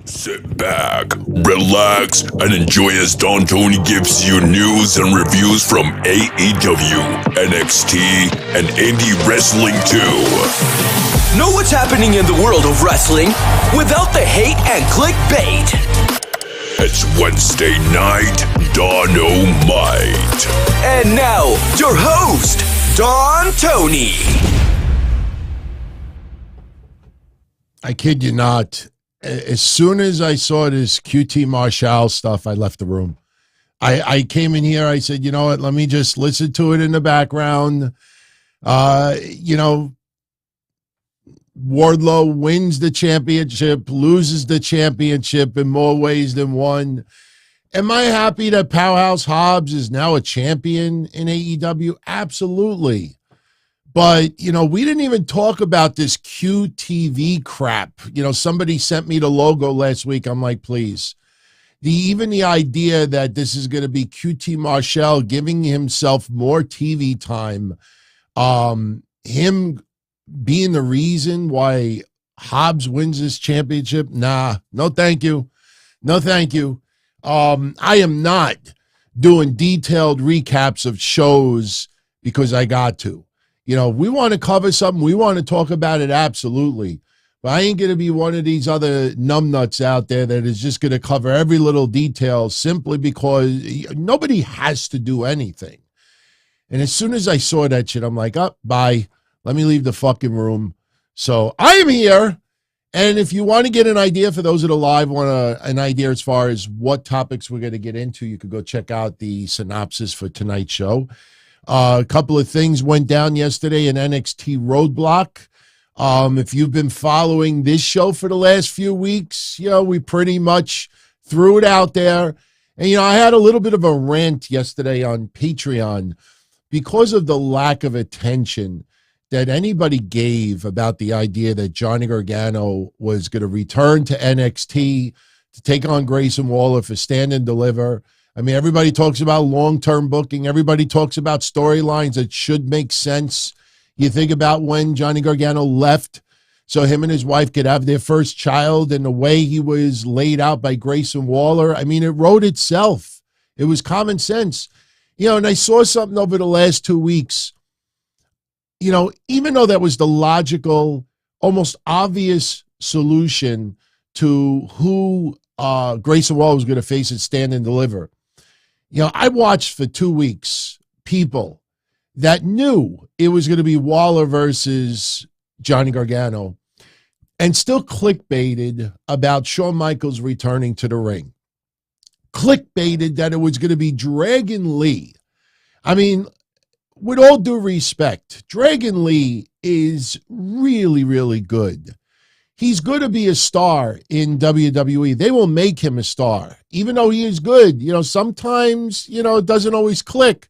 Sit back, relax, and enjoy as Don Tony gives you news and reviews from AEW, NXT, and indie wrestling too. Know what's happening in the world of wrestling without the hate and clickbait. It's Wednesday night, Don-O-Mite. And now, your host, Don Tony. I kid you not. As soon as I saw this QT Marshall stuff, I left the room. I came in here, I said, you know what, let me just listen to it in the background. Wardlow wins the championship, loses the championship in more ways than one. Am I happy that Powerhouse Hobbs is now a champion in AEW? Absolutely. But, we didn't even talk about this QTV crap. Somebody sent me the logo last week. I'm like, please. Even the idea that this is going to be QT Marshall giving himself more TV time, him being the reason why Hobbs wins this championship, nah, no thank you. No thank you. I am not doing detailed recaps of shows because I got to. We want to cover something. We want to talk about it, absolutely. But I ain't going to be one of these other numbnuts out there that is just going to cover every little detail simply because nobody has to do anything. And as soon as I saw that shit, I'm like, oh, bye. Let me leave the fucking room. So I am here. And if you want to get an idea, for those that are live, an idea as far as what topics we're going to get into, you could go check out the synopsis for tonight's show. A couple of things went down yesterday in NXT Roadblock. If you've been following this show for the last few weeks, we pretty much threw it out there. And, I had a little bit of a rant yesterday on Patreon because of the lack of attention that anybody gave about the idea that Johnny Gargano was going to return to NXT to take on Grayson Waller for Stand and Deliver. I mean, everybody talks about long-term booking. Everybody talks about storylines that should make sense. You think about when Johnny Gargano left so him and his wife could have their first child, and the way he was laid out by Grayson Waller. I mean, it wrote itself. It was common sense. And I saw something over the last 2 weeks. Even though that was the logical, almost obvious solution to who Grayson Waller was going to face at Stand and Deliver, I watched for 2 weeks people that knew it was going to be Waller versus Johnny Gargano and still clickbaited about Shawn Michaels returning to the ring. Clickbaited that it was going to be Dragon Lee. I mean, with all due respect, Dragon Lee is really, really good. He's going to be a star in WWE. They will make him a star, even though he is good. Sometimes, it doesn't always click.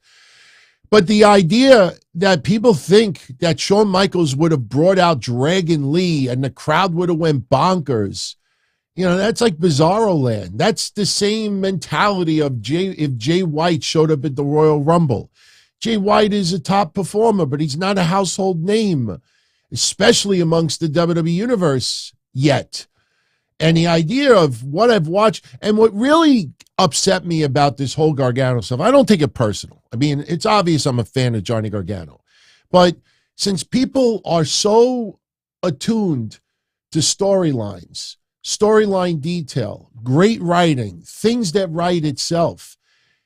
But the idea that people think that Shawn Michaels would have brought out Dragon Lee and the crowd would have went bonkers, that's like Bizarro Land. That's the same mentality of if Jay White showed up at the Royal Rumble. Jay White is a top performer, but he's not a household name, especially amongst the WWE universe yet. And the idea of what I've watched, and what really upset me about this whole Gargano stuff, I don't take it personal. I mean, it's obvious I'm a fan of Johnny Gargano. But since people are so attuned to storylines, storyline detail, great writing, things that write itself,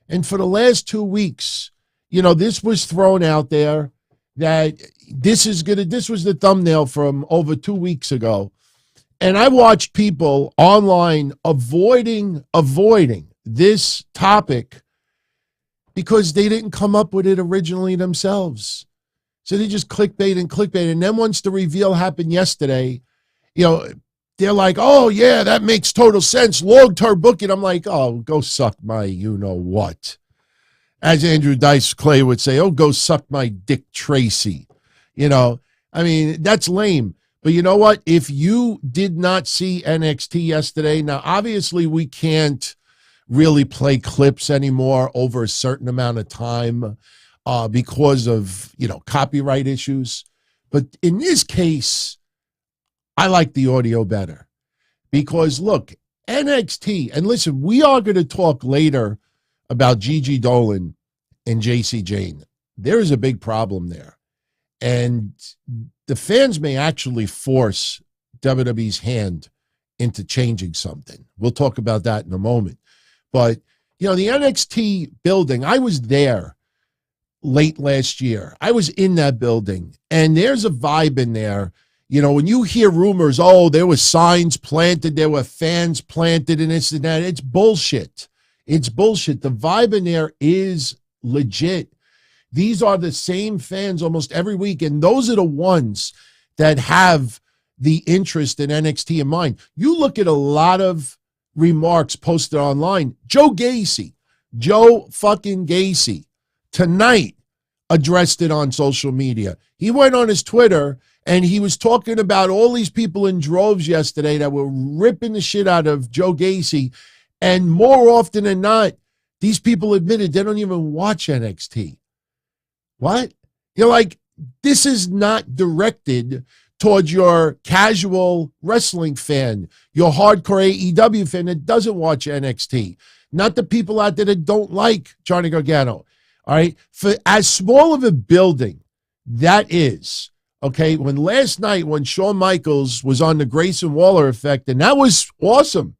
and for the last 2 weeks, this was thrown out there that this was the thumbnail from over 2 weeks ago. And I watched people online avoiding this topic because they didn't come up with it originally themselves. So they just clickbait. And then once the reveal happened yesterday, they're like, oh, yeah, that makes total sense. Long-term booking. I'm like, oh, go suck my you-know-what. As Andrew Dice Clay would say, oh, go suck my Dick Tracy. That's lame. But you know what? If you did not see NXT yesterday, now obviously we can't really play clips anymore over a certain amount of time because of, copyright issues. But in this case, I like the audio better because look, NXT, and listen, we are going to talk later about Gigi Dolan and JC Jane. There is a big problem there. And the fans may actually force WWE's hand into changing something. We'll talk about that in a moment. But, the NXT building, I was there late last year. I was in that building, and there's a vibe in there. When you hear rumors, there were signs planted, there were fans planted, and this and that, it's bullshit. It's bullshit. The vibe in there is legit. These are the same fans almost every week, and those are the ones that have the interest in NXT in mind. You look at a lot of remarks posted online. Joe fucking Gacy, tonight addressed it on social media. He went on his Twitter, and he was talking about all these people in droves yesterday that were ripping the shit out of Joe Gacy, and more often than not, these people admitted they don't even watch NXT. What? This is not directed towards your casual wrestling fan, your hardcore AEW fan that doesn't watch NXT, not the people out there that don't like Johnny Gargano. All right? For as small of a building that is, okay, when last night when Shawn Michaels was on the Grayson Waller effect, and that was awesome.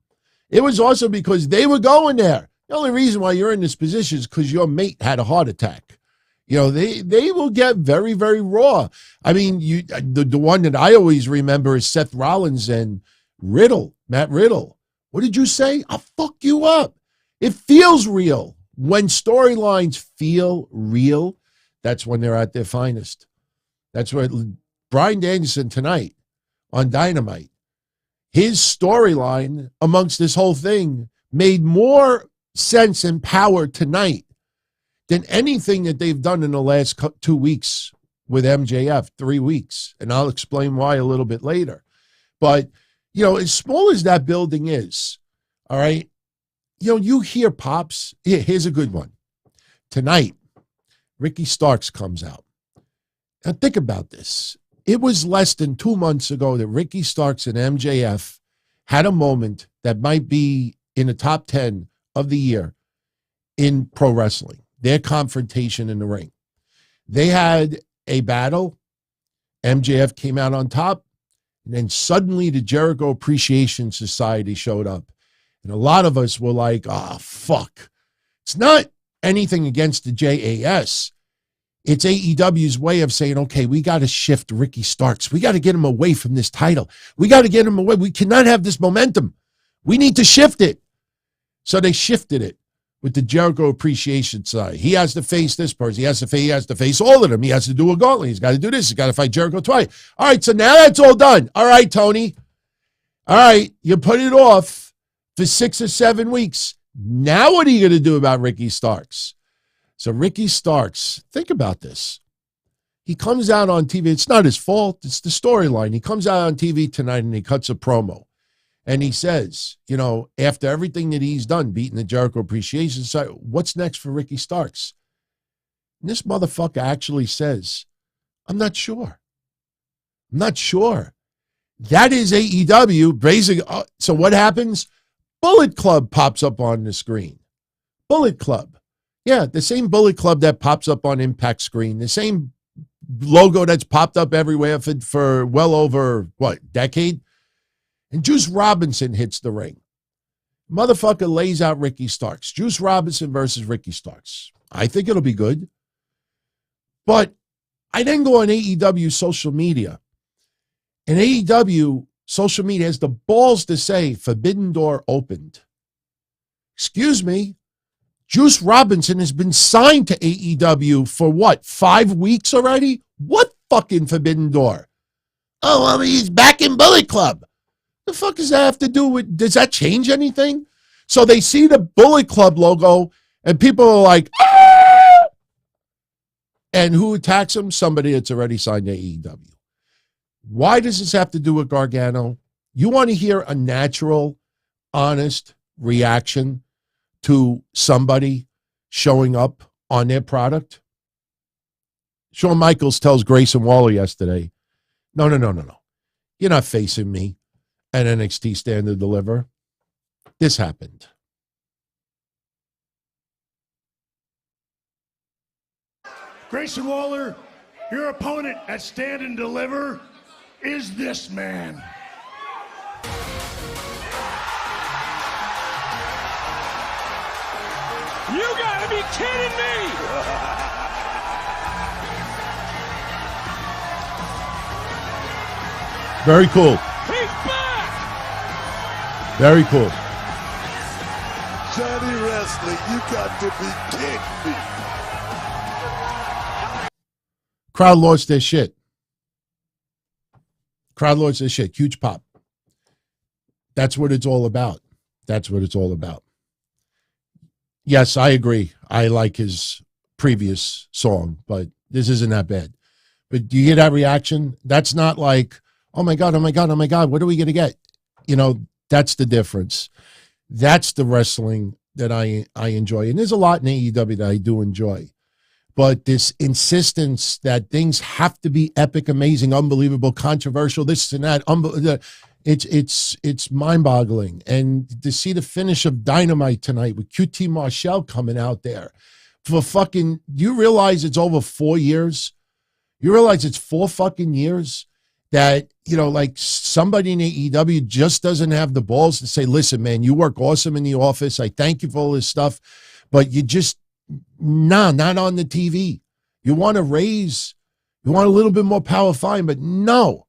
It was awesome because they were going there. The only reason why you're in this position is because your mate had a heart attack. They will get very, very raw. I mean, the one that I always remember is Seth Rollins and Matt Riddle. What did you say? I'll fuck you up. It feels real. When storylines feel real, that's when they're at their finest. That's what Bryan Danielson tonight on Dynamite, his storyline amongst this whole thing made more sense and power tonight than anything that they've done in the last 2 weeks with MJF, 3 weeks. And I'll explain why a little bit later. But, as small as that building is, all right, you hear pops. Here's a good one. Tonight, Ricky Starks comes out. Now think about this. It was less than 2 months ago that Ricky Starks and MJF had a moment that might be in the top 10 of the year in pro wrestling. Their confrontation in the ring. They had a battle. MJF came out on top. And then suddenly the Jericho Appreciation Society showed up. And a lot of us were like, fuck. It's not anything against the JAS. It's AEW's way of saying, okay, we got to shift Ricky Starks. We got to get him away from this title. We got to get him away. We cannot have this momentum. We need to shift it. So they shifted it with the Jericho Appreciation Society. He has to face this person. He has to face all of them. He has to do a gauntlet. He's got to do this. He's got to fight Jericho twice. All right, so now that's all done. All right, Tony. All right, you put it off for 6 or 7 weeks. Now what are you going to do about Ricky Starks? So Ricky Starks, think about this. He comes out on TV. It's not his fault. It's the storyline. He comes out on TV tonight and he cuts a promo. And he says, after everything that he's done, beating the Jericho Appreciation Society, what's next for Ricky Starks? And this motherfucker actually says, I'm not sure. I'm not sure. That is AEW. Basically, so what happens? Bullet Club pops up on the screen. Bullet Club. Yeah, the same Bullet Club that pops up on Impact screen. The same logo that's popped up everywhere for well over, decade? And Juice Robinson hits the ring. Motherfucker lays out Ricky Starks. Juice Robinson versus Ricky Starks. I think it'll be good. But I then go on AEW social media. And AEW social media has the balls to say Forbidden Door opened. Excuse me. Juice Robinson has been signed to AEW for 5 weeks already? What fucking Forbidden Door? Oh, well, he's back in Bullet Club. The fuck does that have to do with, does that change anything? So they see the Bullet Club logo and people are like, ah! And who attacks them? Somebody that's already signed to AEW. Why does this have to do with Gargano? You want to hear a natural, honest reaction to somebody showing up on their product? Shawn Michaels tells Grayson Waller yesterday, no. You're not facing me at NXT Stand And Deliver. this happened. Grayson Waller, your opponent at Stand and Deliver is this man. You gotta be kidding me! Very cool. He's back! Very cool. Johnny Wrestling, you got to be kidding me. Crowd lost their shit. Crowd lost their shit. Huge pop. That's what it's all about. That's what it's all about. Yes, I agree. I like his previous song, but this isn't that bad. But do you get that reaction? That's not like, oh my God, oh my God, oh my God, what are we going to get? You know, that's the difference. That's the wrestling that I enjoy. And there's a lot in AEW that I do enjoy. But this insistence that things have to be epic, amazing, unbelievable, controversial, this and that, it's mind-boggling. And to see the finish of Dynamite tonight with QT Marshall coming out there for fucking, you realize it's over 4 years? You realize it's 4 fucking years that, you know, like somebody in AEW just doesn't have the balls to say, listen, man, you work awesome in the office. I thank you for all this stuff, but you just, not on the TV. You want to raise, you want a little bit more power, fine, but no.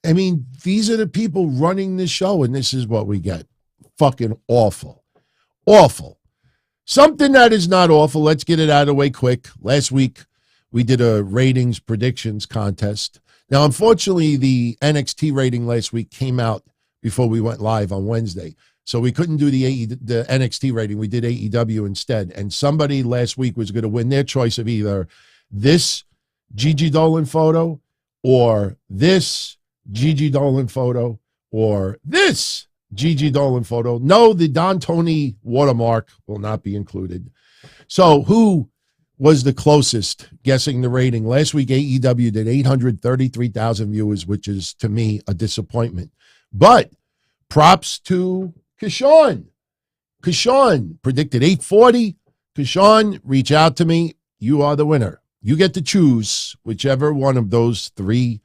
I mean, these are the people running the show, and this is what we get. Fucking awful. Awful. Something that is not awful, let's get it out of the way quick. Last week, we did a ratings predictions contest. Now, unfortunately, the NXT rating last week came out before we went live on Wednesday. So we couldn't do the NXT rating. We did AEW instead. And somebody last week was going to win their choice of either this Gigi Dolan photo or this Gigi Dolan photo or this Gigi Dolan photo. No, the Don Tony watermark will not be included. So who was the closest guessing the rating? Last week, AEW did 833,000 viewers, which is, to me, a disappointment. But props to Kashawn. Kashawn predicted 840. Kashawn, reach out to me. You are the winner. You get to choose whichever one of those 3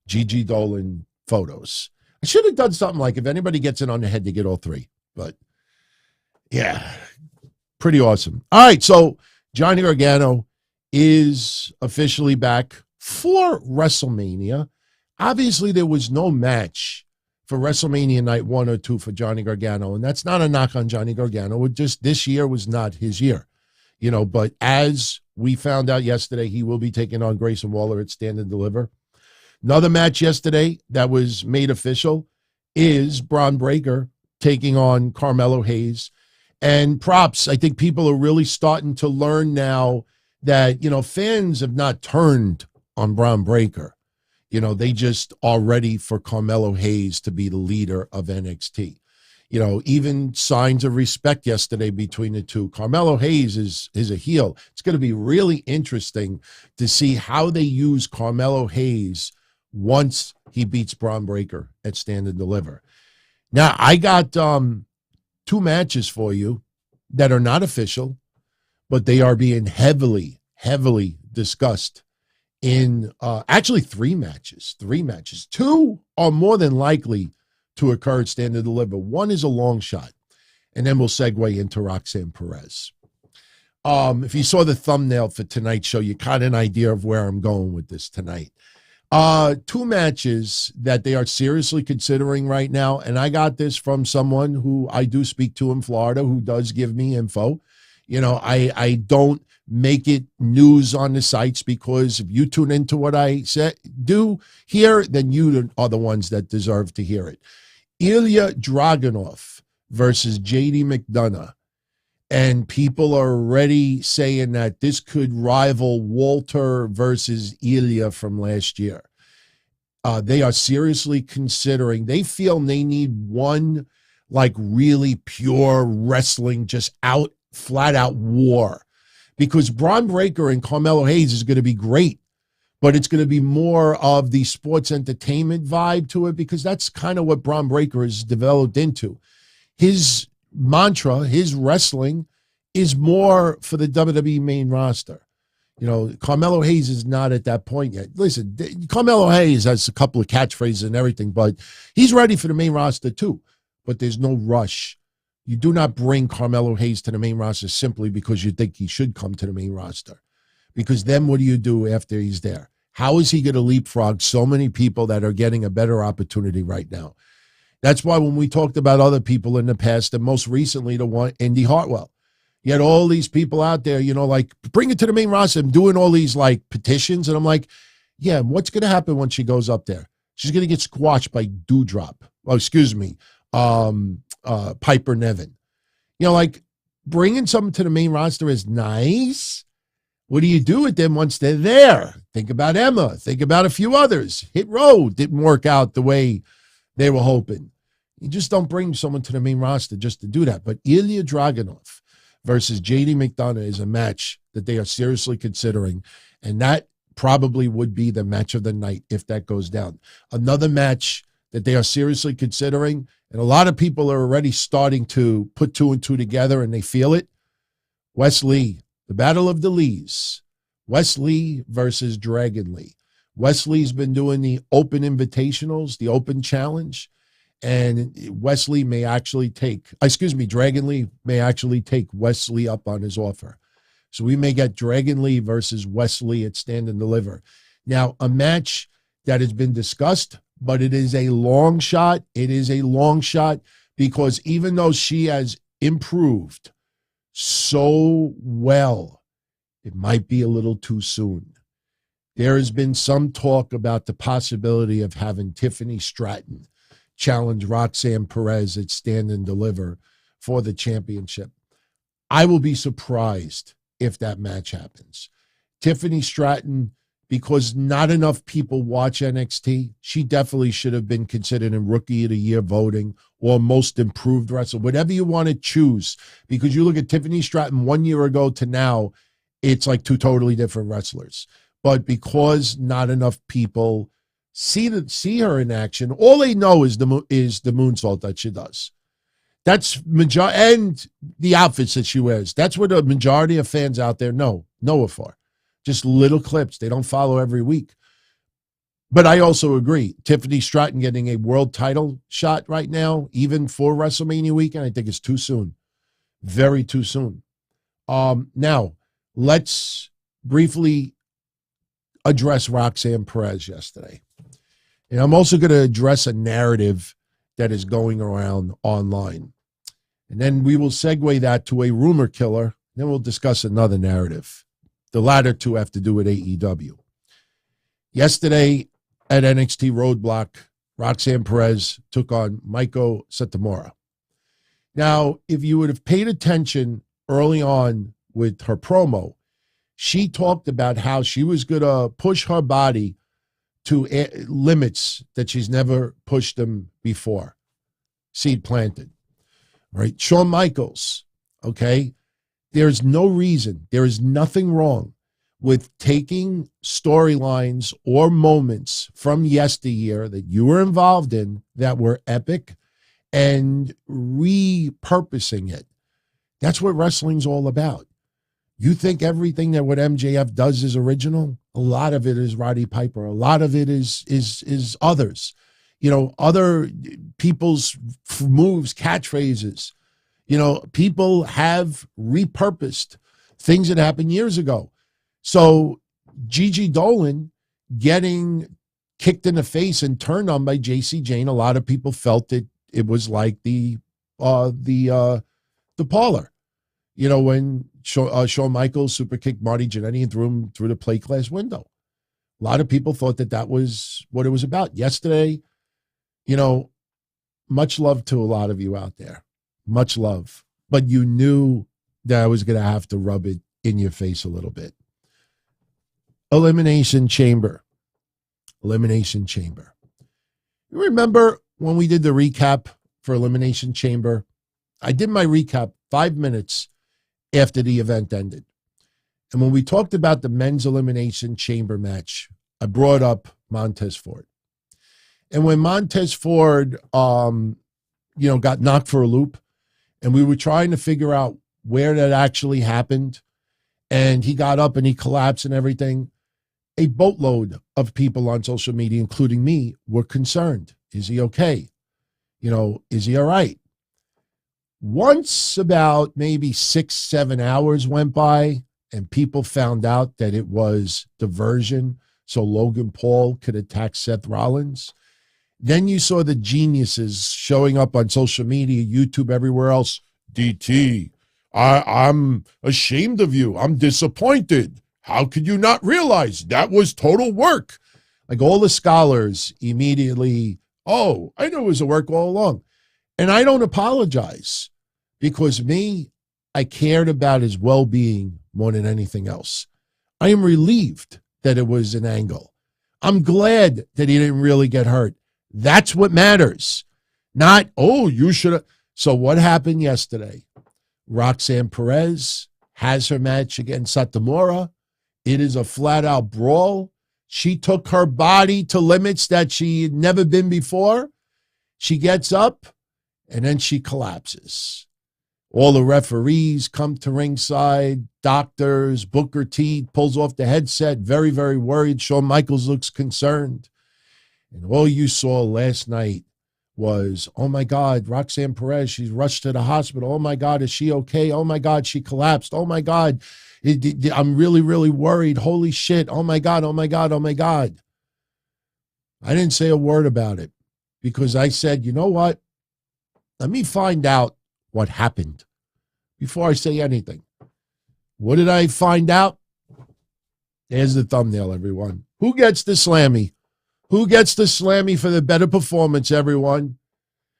Gigi Dolan photos. I should have done something like if anybody gets it on the head, to get all 3. But, yeah, pretty awesome. All right, so Johnny Gargano is officially back for WrestleMania. Obviously, there was no match for WrestleMania night 1 or 2 for Johnny Gargano. And that's not a knock on Johnny Gargano. It just, this year was not his year, you know, but as we found out yesterday, he will be taking on Grayson Waller at Stand and Deliver. Another match yesterday that was made official is Bron Breakker taking on Carmelo Hayes. And props, I think people are really starting to learn now that, you know, fans have not turned on Bron Breakker. You know, they just are ready for Carmelo Hayes to be the leader of NXT. You know, even signs of respect yesterday between the two. Carmelo Hayes is a heel. It's going to be really interesting to see how they use Carmelo Hayes once he beats Bron Breakker at Stand and Deliver. Now, I got 2 matches for you that are not official, but they are being heavily discussed in actually 3 matches. 2 are more than likely to occur at Stand and Deliver. 1 is a long shot, and then we'll segue into Roxanne Perez. If you saw the thumbnail for tonight's show, you got an idea of where I'm going with this tonight. 2 matches that they are seriously considering right now, and I got this from someone who I do speak to in Florida who does give me info. You know, I don't make it news on the sites, because if you tune into what I do here, then you are the ones that deserve to hear it. Ilya Dragunov versus JD McDonough. And people are already saying that this could rival Walter versus Ilya from last year. They are seriously considering, they feel they need one like really pure wrestling, just flat out war. Because Bron Breakker and Carmelo Hayes is going to be great, but it's going to be more of the sports entertainment vibe to it, because that's kind of what Bron Breakker has developed into. his mantra, his wrestling is more for the WWE main roster. You know, Carmelo Hayes is not at that point yet. Listen, Carmelo Hayes has a couple of catchphrases and everything, but he's ready for the main roster too. But there's no rush. You do not bring Carmelo Hayes to the main roster simply because you think he should come to the main roster. Because then what do you do after he's there? How is he going to leapfrog so many people that are getting a better opportunity right now? That's why when we talked about other people in the past, and most recently the one, Indy Hartwell, you had all these people out there, you know, like, bring it to the main roster. I'm doing all these, like, petitions. And I'm like, yeah, what's going to happen when she goes up there? She's going to get squashed by Dewdrop. Oh, excuse me, Piper Niven. You know, like, bringing someone to the main roster is nice. What do you do with them once they're there? Think about Emma. Think about a few others. Hit Row didn't work out the way they were hoping. You just don't bring someone to the main roster just to do that. But Ilya Dragunov versus JD McDonough is a match that they are seriously considering, and that probably would be the match of the night if that goes down. Another match that they are seriously considering, and a lot of people are already starting to put two and two together, and they feel it. Wes Lee, the Battle of the Lees. Wes Lee versus Dragon Lee. Wes Lee's been doing the open invitationals, the open challenge, and Dragon Lee may actually take Wes Lee up on his offer. So we may get Dragon Lee versus Wes Lee at Stand and Deliver. Now, a match that has been discussed, but it is a long shot. It is a long shot because even though she has improved so well, it might be a little too soon. There has been some talk about the possibility of having Tiffany Stratton challenge Roxanne Perez at Stand and Deliver for the championship. I will be surprised if that match happens. Tiffany Stratton, because not enough people watch NXT, she definitely should have been considered in Rookie of the Year voting or Most Improved Wrestler, whatever you want to choose. Because you look at Tiffany Stratton 1 year ago to now, it's like two totally different wrestlers. But because not enough people see her in action, all they know is the moonsault that she does. That's and the outfits that she wears. That's what the majority of fans out there know her for. Just little clips. They don't follow every week. But I also agree. Tiffany Stratton getting a world title shot right now, even for WrestleMania weekend, I think it's too soon. Very too soon. Now, let's briefly address Roxanne Perez yesterday. And I'm also going to address a narrative that is going around online. And then we will segue that to a rumor killer. Then we'll discuss another narrative. The latter two have to do with AEW. Yesterday at NXT Roadblock, Roxanne Perez took on Meiko Satomura. Now, if you would have paid attention early on with her promo, she talked about how she was going to push her body to limits that she's never pushed them before. Seed planted. Right? Shawn Michaels, okay? There's no reason, there is nothing wrong with taking storylines or moments from yesteryear that you were involved in that were epic and repurposing it. That's what wrestling's all about. You think everything that what MJF does is original? A lot of it is Roddy Piper. A lot of it is others. You know, other people's moves, catchphrases. You know, people have repurposed things that happened years ago. So Gigi Dolan getting kicked in the face and turned on by JC Jane, a lot of people felt that it was like the parlor. You know, when Shawn Michaels super kicked Marty Jannetty and threw him through the plate glass window. A lot of people thought that was what it was about. Yesterday, you know, much love to a lot of you out there. Much love. But you knew that I was going to have to rub it in your face a little bit. Elimination Chamber. Elimination Chamber. You remember when we did the recap for Elimination Chamber? I did my recap 5 minutes after the event ended. And when we talked about the men's Elimination Chamber match, I brought up Montez Ford. And when Montez Ford, got knocked for a loop, and we were trying to figure out where that actually happened, and he got up and he collapsed and everything, a boatload of people on social media, including me, were concerned. Is he okay? Is he all right? Once about maybe 6-7 hours went by and people found out that it was diversion so Logan Paul could attack Seth Rollins, then you saw the geniuses showing up on social media, YouTube, everywhere else. DT, I'm ashamed of you. I'm disappointed. How could you not realize that was total work? Like all the scholars immediately, oh, I knew it was a work all along. And I don't apologize because I cared about his well-being more than anything else. I am relieved that it was an angle. I'm glad that he didn't really get hurt. That's what matters. Not, oh, you should have. So what happened yesterday? Roxanne Perez has her match against Satomura. It is a flat-out brawl. She took her body to limits that she had never been before. She gets up, and then she collapses. All the referees come to ringside, doctors, Booker T pulls off the headset, very, very worried. Shawn Michaels looks concerned. And all you saw last night was, oh, my God, Roxanne Perez, she's rushed to the hospital. Oh, my God, is she okay? Oh, my God, she collapsed. Oh, my God, I'm really, really worried. Holy shit. Oh, my God, oh, my God, oh, my God. I didn't say a word about it because I said, you know what? Let me find out what happened before I say anything. What did I find out? There's the thumbnail, everyone. Who gets the Slammy? Who gets the Slammy for the better performance, everyone?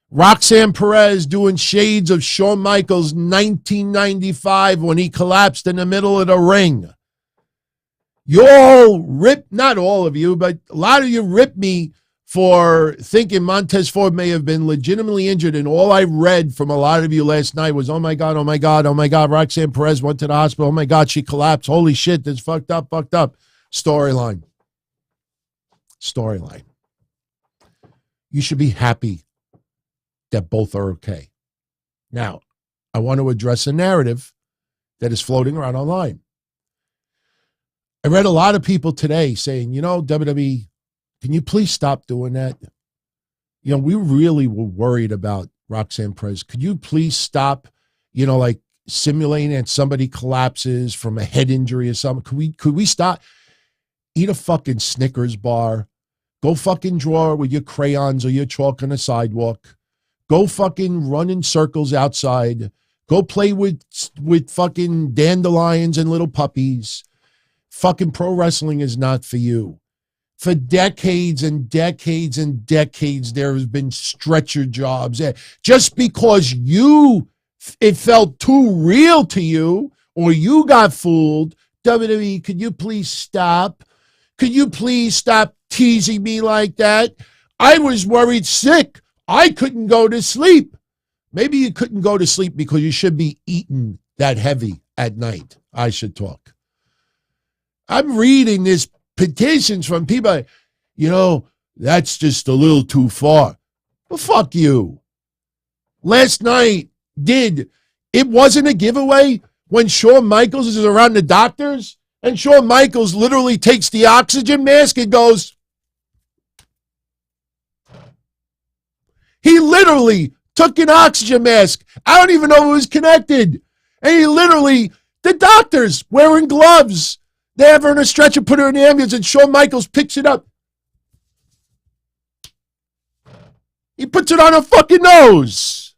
Roxanne Perez doing shades of Shawn Michaels 1995 when he collapsed in the middle of the ring. You all ripped, not all of you, but a lot of you ripped me for thinking Montez Ford may have been legitimately injured, and all I read from a lot of you last night was, oh, my God, oh, my God, oh, my God, Roxanne Perez went to the hospital. Oh, my God, she collapsed. Holy shit, that's fucked up. Storyline. You should be happy that both are okay. Now, I want to address a narrative that is floating around online. I read a lot of people today saying, WWE, can you please stop doing that? We really were worried about Roxanne Perez. Could you please stop, like simulating that somebody collapses from a head injury or something? Could we stop? Eat a fucking Snickers bar. Go fucking draw with your crayons or your chalk on the sidewalk. Go fucking run in circles outside. Go play with fucking dandelions and little puppies. Fucking pro wrestling is not for you. For decades and decades and decades, there has been stretcher jobs. Just because it felt too real to you or you got fooled, WWE, could you please stop? Could you please stop teasing me like that? I was worried sick. I couldn't go to sleep. Maybe you couldn't go to sleep because you should be eating that heavy at night. I should talk. I'm reading this petitions from people, that's just a little too far. Well, fuck you. Last night, it wasn't a giveaway when Shawn Michaels is around the doctors and Shawn Michaels literally takes the oxygen mask and goes, he literally took an oxygen mask. I don't even know if it was connected. And he literally, the doctors wearing gloves, they have her in a stretcher, put her in the ambulance, and Shawn Michaels picks it up. He puts it on her fucking nose.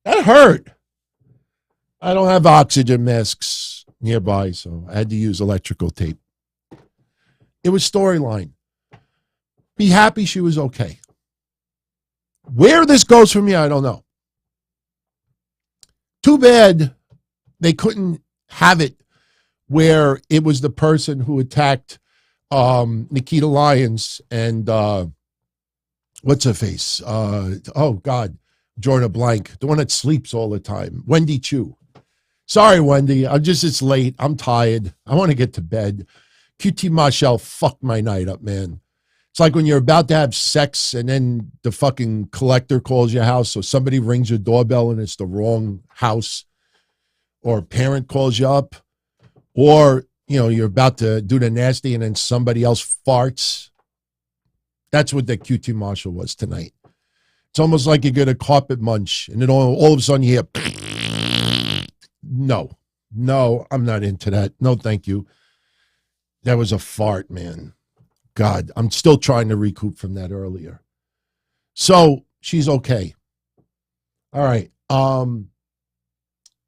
That hurt. I don't have oxygen masks nearby, so I had to use electrical tape. It was storyline. Be happy she was okay. Where this goes from here, I don't know. Too bad they couldn't have it where it was the person who attacked Nikita Lyons and what's her face? Oh, God, drawing a blank. The one that sleeps all the time. Wendy Chu. Sorry, Wendy. It's late. I'm tired. I want to get to bed. QT Marshall fucked my night up, man. It's like when you're about to have sex and then the fucking collector calls your house, or somebody rings your doorbell and it's the wrong house, or a parent calls you up, or, you're about to do the nasty and then somebody else farts. That's what the QT Marshall was tonight. It's almost like you get a carpet munch and then all of a sudden you hear, no, I'm not into that. No, thank you. That was a fart, man. God, I'm still trying to recoup from that earlier. So she's okay. All right.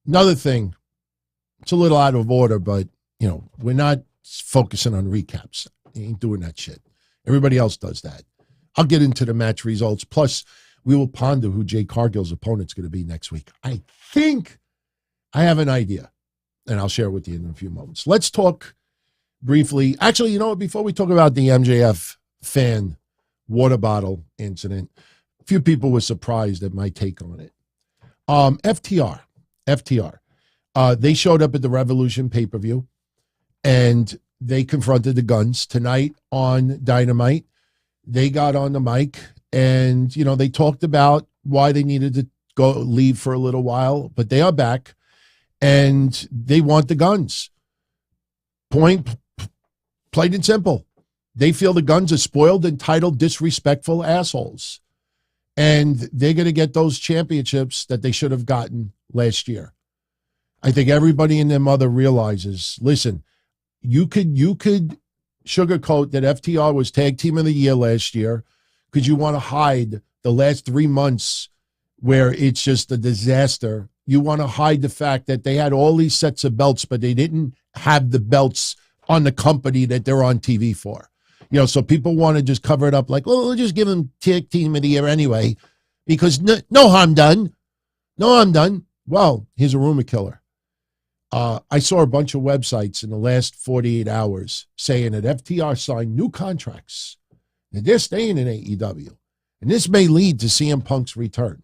Another thing, it's a little out of order, but, we're not focusing on recaps. We ain't doing that shit. Everybody else does that. I'll get into the match results. Plus, we will ponder who Jay Cargill's opponent's going to be next week. I think I have an idea, and I'll share it with you in a few moments. Let's talk briefly. Actually, you know what? Before we talk about the MJF fan water bottle incident, a few people were surprised at my take on it. FTR. They showed up at the Revolution pay-per-view, and they confronted the Guns tonight on Dynamite. They got on the mic, and, they talked about why they needed to leave for a little while, but they are back, and they want the Guns. Plain and simple. They feel the Guns are spoiled, entitled, disrespectful assholes. And they're going to get those championships that they should have gotten last year. I think everybody and their mother realizes, listen, you could sugarcoat that FTR was Tag Team of the Year last year because you want to hide the last 3 months where it's just a disaster. You want to hide the fact that they had all these sets of belts, but they didn't have the belts on the company that they're on TV for. So people want to just cover it up like, well, we'll just give them Tag Team of the Year anyway, because no harm done. No harm done. Well, here's a rumor killer. I saw a bunch of websites in the last 48 hours saying that FTR signed new contracts, and they're staying in AEW. And this may lead to CM Punk's return.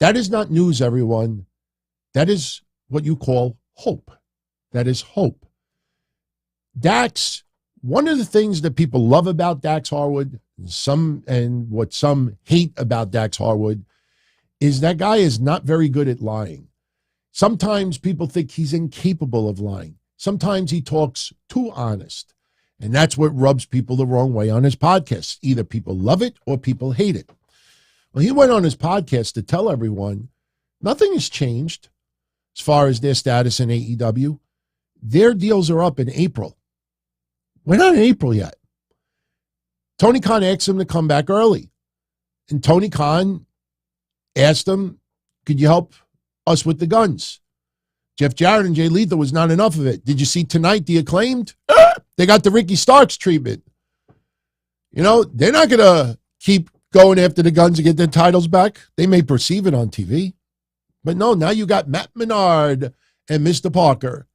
That is not news, everyone. That is what you call hope. That is hope. Dax, one of the things that people love about Dax Harwood, and what some hate about Dax Harwood, is that guy is not very good at lying. Sometimes people think he's incapable of lying. Sometimes he talks too honest. And that's what rubs people the wrong way on his podcast. Either people love it or people hate it. Well, he went on his podcast to tell everyone nothing has changed as far as their status in AEW. Their deals are up in April. We're not in April yet. Tony Khan asked him to come back early. And Tony Khan asked him, could you help us with the Guns? Jeff Jarrett and Jay Lethal was not enough of it. Did you see tonight the Acclaimed? They got the Ricky Starks treatment. They're not going to keep going after the Guns to get their titles back. They may perceive it on TV. But no, now you got Matt Menard and Mr. Parker.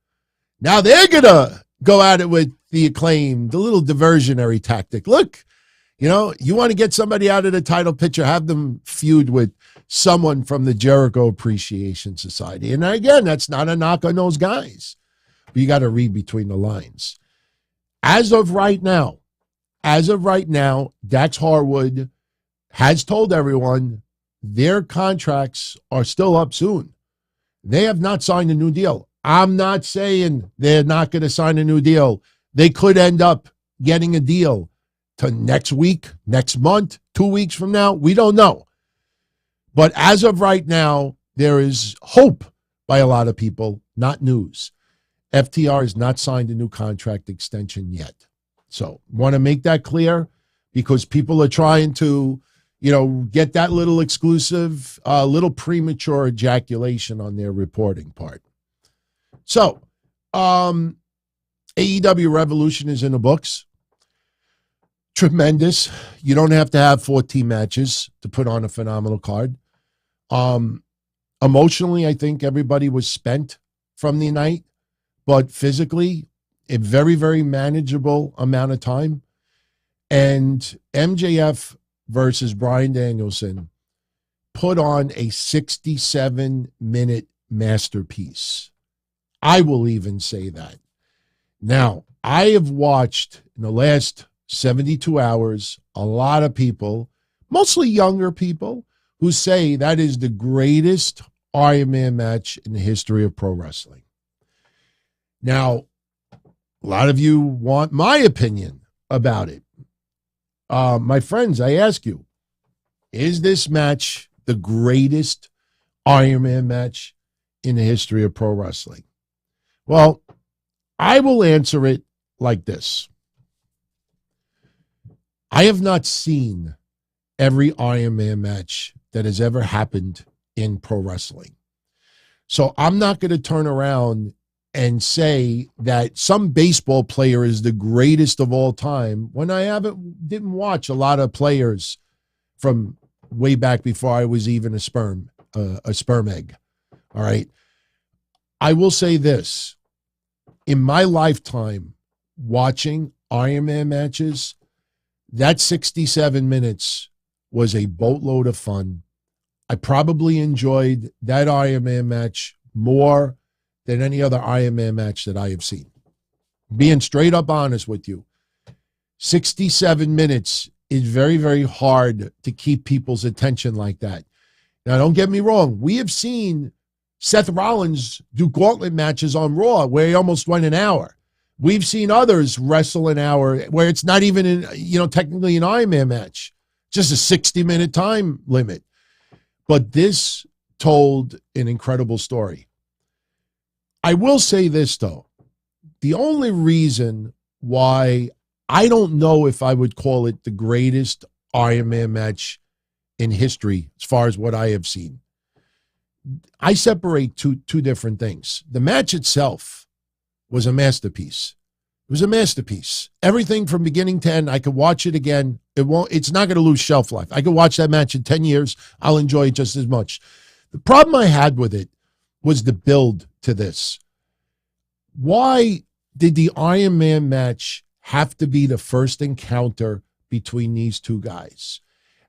Now they're going to go at it with the Acclaimed, the little diversionary tactic. Look, you want to get somebody out of the title picture, have them feud with someone from the Jericho Appreciation Society. And again, that's not a knock on those guys. But you got to read between the lines. As of right now, Dax Harwood has told everyone their contracts are still up soon. They have not signed a new deal. I'm not saying they're not going to sign a new deal. They could end up getting a deal to next week, next month, 2 weeks from now. We don't know. But as of right now, there is hope by a lot of people, not news. FTR has not signed a new contract extension yet. So want to make that clear because people are trying to, get that little exclusive, little premature ejaculation on their reporting part. So, AEW Revolution is in the books. Tremendous. You don't have to have 14 matches to put on a phenomenal card. Emotionally, I think everybody was spent from the night, but physically, a very, very manageable amount of time. And MJF versus Bryan Danielson put on a 67-minute masterpiece. I will even say that. Now, I have watched in the last 72 hours, a lot of people, mostly younger people, who say that is the greatest Iron Man match in the history of pro wrestling. Now, a lot of you want my opinion about it. My friends, I ask you, is this match the greatest Iron Man match in the history of pro wrestling? Well, I will answer it like this. I have not seen every Iron Man match that has ever happened in pro wrestling. So I'm not going to turn around and say that some baseball player is the greatest of all time when I didn't watch a lot of players from way back before I was even a sperm egg. All right. I will say this. In my lifetime, watching Iron Man matches, that 67 minutes was a boatload of fun. I probably enjoyed that Iron Man match more than any other Iron Man match that I have seen. Being straight up honest with you, 67 minutes is very, very hard to keep people's attention like that. Now, don't get me wrong. We have seen Seth Rollins do gauntlet matches on Raw where he almost went an hour. We've seen others wrestle an hour where it's not even, technically an Iron Man match, just a 60-minute time limit. But this told an incredible story. I will say this, though. The only reason why I don't know if I would call it the greatest Iron Man match in history as far as what I have seen, I separate two different things. The match itself was a masterpiece. It was a masterpiece. Everything from beginning to end, I could watch it again. It's not going to lose shelf life. I could watch that match in 10 years. I'll enjoy it just as much. The problem I had with it was the build to this. Why did the Iron Man match have to be the first encounter between these two guys?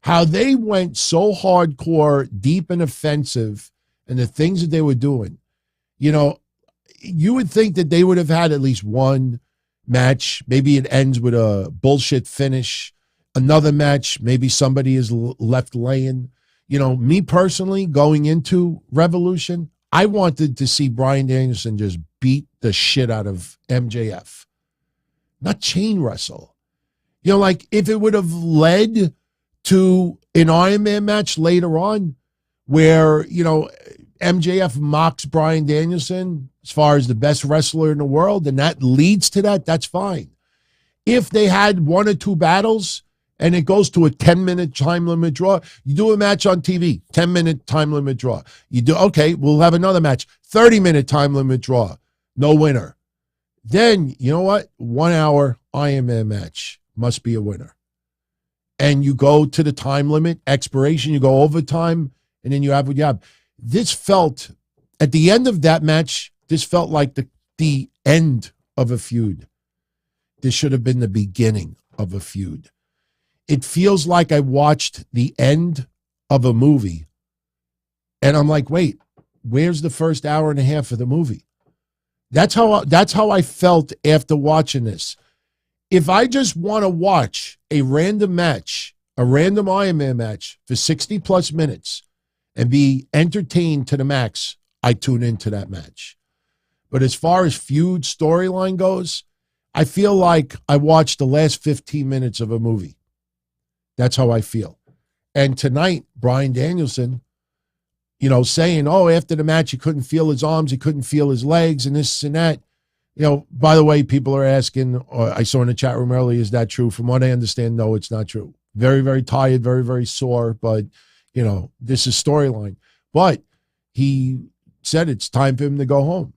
How they went so hardcore, deep and offensive, and the things that they were doing. You would think that they would have had at least one match. Maybe it ends with a bullshit finish. Another match, maybe somebody is left laying. Me personally, going into Revolution, I wanted to see Bryan Danielson just beat the shit out of MJF. Not chain wrestle. If it would have led to an Iron Man match later on where, MJF mocks Bryan Danielson as far as the best wrestler in the world, and that leads to that, that's fine. If they had one or two battles and it goes to a 10-minute time limit draw, you do a match on TV, 10-minute time limit draw. Okay, we'll have another match, 30-minute time limit draw, no winner. Then, you know what? 1 hour Iron Man match must be a winner. And you go to the time limit, expiration, you go overtime, and then you have what you have. This felt, at the end of that match, this felt like the end of a feud. This should have been the beginning of a feud. It feels like I watched the end of a movie, and I'm like, wait, where's the first hour and a half of the movie? That's how I felt after watching this. If I just want to watch a random match, a random Iron Man match for 60-plus minutes and be entertained to the max, I tune into that match. But as far as feud storyline goes, I feel like I watched the last 15 minutes of a movie. That's how I feel. And tonight, Bryan Danielson, saying, after the match, he couldn't feel his arms, he couldn't feel his legs, and this and that. By the way, people are asking, or I saw in the chat room earlier, is that true? From what I understand, no, it's not true. Very, very tired, very, very sore, but, this is storyline. But he said it's time for him to go home.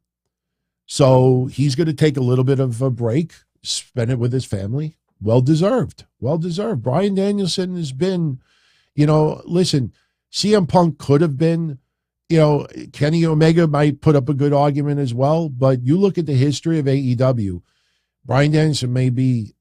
So he's going to take a little bit of a break, spend it with his family. Well-deserved. Well-deserved. Bryan Danielson has been, listen, CM Punk could have been, Kenny Omega might put up a good argument as well, but you look at the history of AEW, Bryan Danielson may be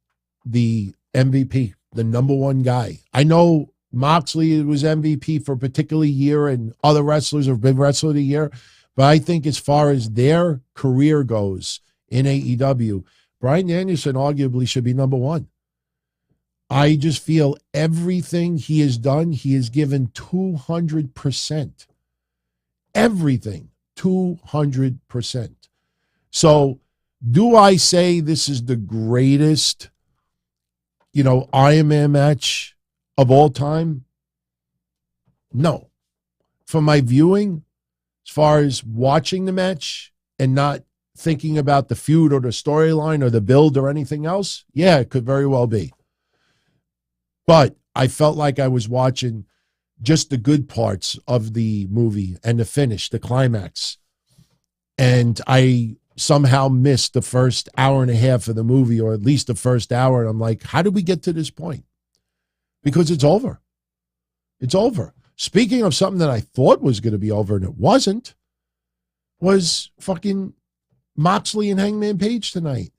the MVP, the number one guy. I know Moxley was MVP for a particular year and other wrestlers have been wrestler of the year, but I think as far as their career goes in AEW, Bryan Danielson arguably should be number one. I just feel everything he has done, he has given 200%. Everything, 200%. So do I say this is the greatest, Iron Man match of all time? No. For my viewing, as far as watching the match and not thinking about the feud or the storyline or the build or anything else, yeah, it could very well be. But I felt like I was watching just the good parts of the movie and the finish, the climax. And I somehow missed the first hour and a half of the movie, or at least the first hour. And I'm like, how did we get to this point? Because it's over. It's over. Speaking of something that I thought was going to be over and it wasn't, was fucking Moxley and Hangman Page tonight.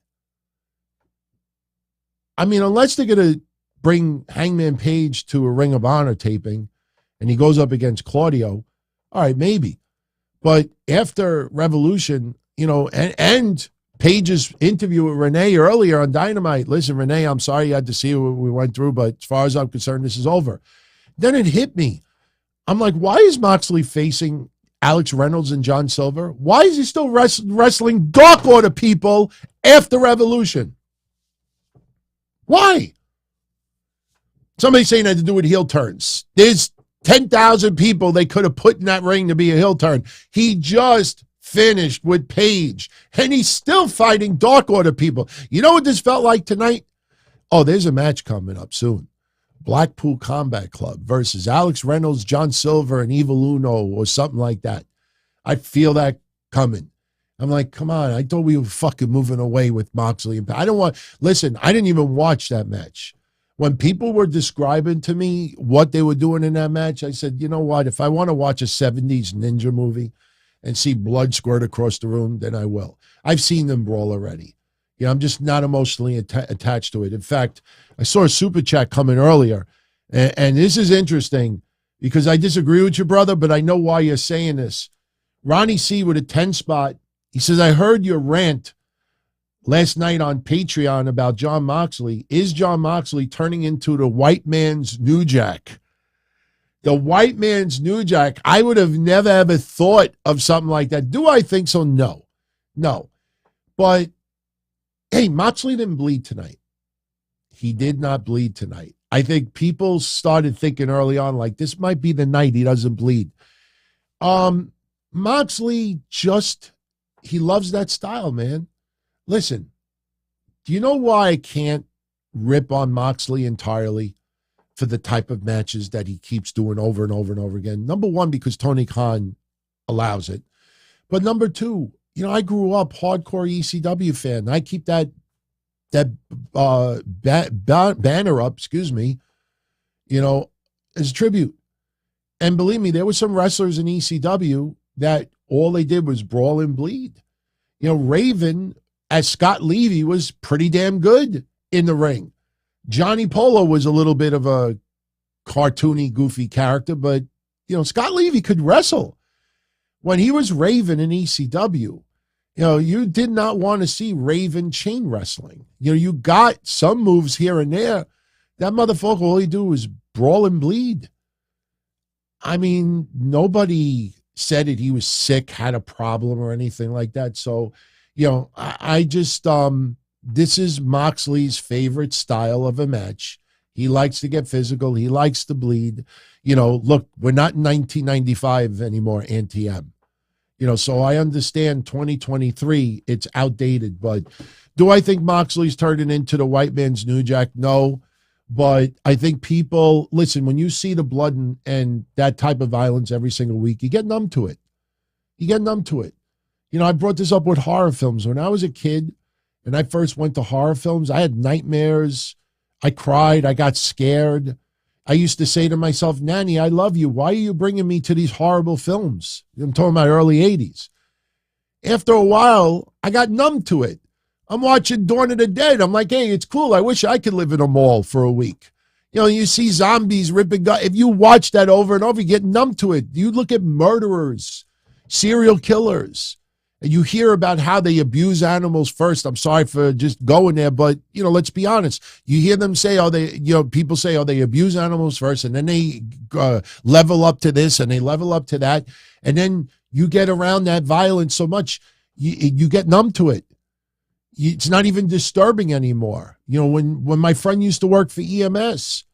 I mean, unless they're going to bring Hangman Page to a Ring of Honor taping and he goes up against Claudio, all right, maybe. But after Revolution, and Page's interview with Renee earlier on Dynamite, listen, Renee, I'm sorry you had to see what we went through, but as far as I'm concerned, this is over. Then it hit me. I'm like, why is Moxley facing Alex Reynolds and John Silver? Why is he still wrestling Dark Order people after Revolution? Why? Somebody's saying it had to do with heel turns. There's 10,000 people they could have put in that ring to be a heel turn. He just finished with Page, and he's still fighting Dark Order people. You know what this felt like tonight? Oh, there's a match coming up soon. Blackpool Combat Club versus Alex Reynolds, John Silver, and Evil Uno or something like that. I feel that coming. I'm like, come on. I thought we were fucking moving away with Moxley. Listen, I didn't even watch that match. When people were describing to me what they were doing in that match, I said, you know what? If I want to watch a 70s ninja movie and see blood squirt across the room, then I will. I've seen them brawl already. I'm just not emotionally attached to it. In fact, I saw a super chat coming earlier, and this is interesting because I disagree with your brother, but I know why you're saying this. Ronnie C with a 10 spot. He says, I heard your rant last night on Patreon about Jon Moxley. Is Jon Moxley turning into the white man's New Jack? The white man's New Jack. I would have never ever thought of something like that. Do I think so? No. But hey, Moxley didn't bleed tonight. He did not bleed tonight. I think people started thinking early on, like, this might be the night he doesn't bleed. Moxley he loves that style, man. Listen, do you know why I can't rip on Moxley entirely for the type of matches that he keeps doing over and over and over again? Number one, because Tony Khan allows it. But number two, I grew up hardcore ECW fan. I keep that banner up, as a tribute. And believe me, there were some wrestlers in ECW that all they did was brawl and bleed. Raven, as Scott Levy, was pretty damn good in the ring. Johnny Polo was a little bit of a cartoony, goofy character, but, Scott Levy could wrestle. When he was Raven in ECW, you did not want to see Raven chain wrestling. You got some moves here and there. That motherfucker, all he do was brawl and bleed. I mean, nobody said that he was sick, had a problem or anything like that. So, I just, this is Moxley's favorite style of a match. He likes to get physical. He likes to bleed. Look, we're not in 1995 anymore, Anti-M. So I understand 2023, it's outdated. But do I think Moxley's turning into the white man's New Jack? No. But I think people, listen, when you see the blood and that type of violence every single week, you get numb to it. I brought this up with horror films. When I was a kid and I first went to horror films, I had nightmares. I cried. I got scared. I used to say to myself, Nanny, I love you. Why are you bringing me to these horrible films? I'm talking about early 80s. After a while, I got numb to it. I'm watching Dawn of the Dead. I'm like, hey, it's cool. I wish I could live in a mall for a week. You see zombies ripping guts. If you watch that over and over, you get numb to it. You look at murderers, serial killers, And you hear about how they abuse animals first. I'm sorry for just going there, but, let's be honest. You hear them say, people say, they abuse animals first, and then they level up to this and they level up to that. And then you get around that violence so much, you get numb to it. It's not even disturbing anymore. When my friend used to work for EMS,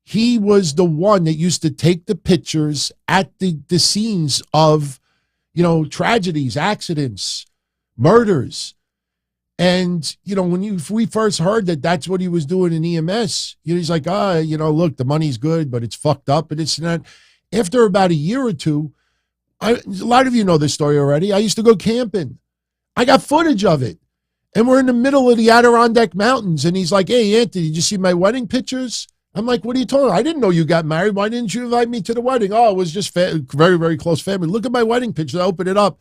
he was the one that used to take the pictures at the scenes of, tragedies, accidents, murders. And, if we first heard that that's what he was doing in EMS, he's like, look, the money's good, but it's fucked up and it's not. After about a year or two, a lot of you know this story already. I used to go camping. I got footage of it. And we're in the middle of the Adirondack Mountains. And he's like, hey, Anthony, did you see my wedding pictures? I'm like, what are you talking about? I didn't know you got married. Why didn't you invite me to the wedding? Oh, it was just very, very close family. Look at my wedding pictures. I open it up,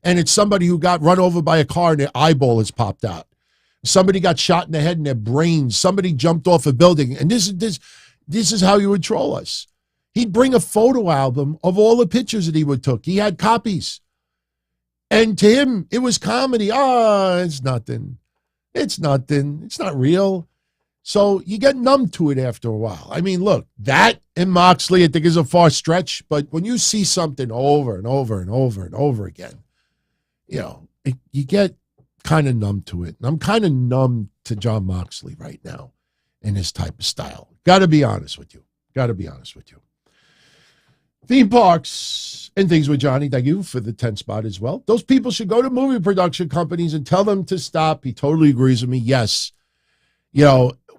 and it's somebody who got run over by a car and their eyeball has popped out. Somebody got shot in the head and their brains. Somebody jumped off a building. And this is how he would troll us. He'd bring a photo album of all the pictures that he would took. He had copies. And to him, it was comedy. It's nothing. It's nothing. It's not real. So you get numb to it after a while. I mean, look, that and Moxley I think is a far stretch, but when you see something over and over and over and over again, you get kind of numb to it. And I'm kind of numb to Jon Moxley right now in his type of style. Got to be honest with you. Theme parks and things with Johnny. Thank you for the 10 spot as well. Those people should go to movie production companies and tell them to stop. He totally agrees with me. Yes.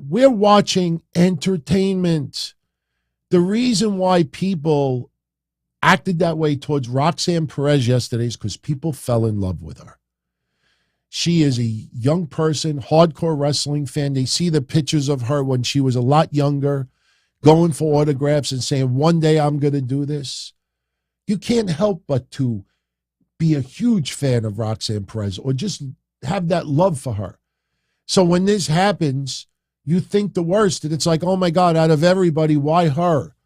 We're watching entertainment. The reason why people acted that way towards Roxanne Perez yesterday is because people fell in love with her. She is a young person, hardcore wrestling fan. They see the pictures of her when she was a lot younger, going for autographs and saying, one day I'm going to do this. You can't help but to be a huge fan of Roxanne Perez or just have that love for her. So when this happens, you think the worst, and it's like, oh my God, out of everybody, why her?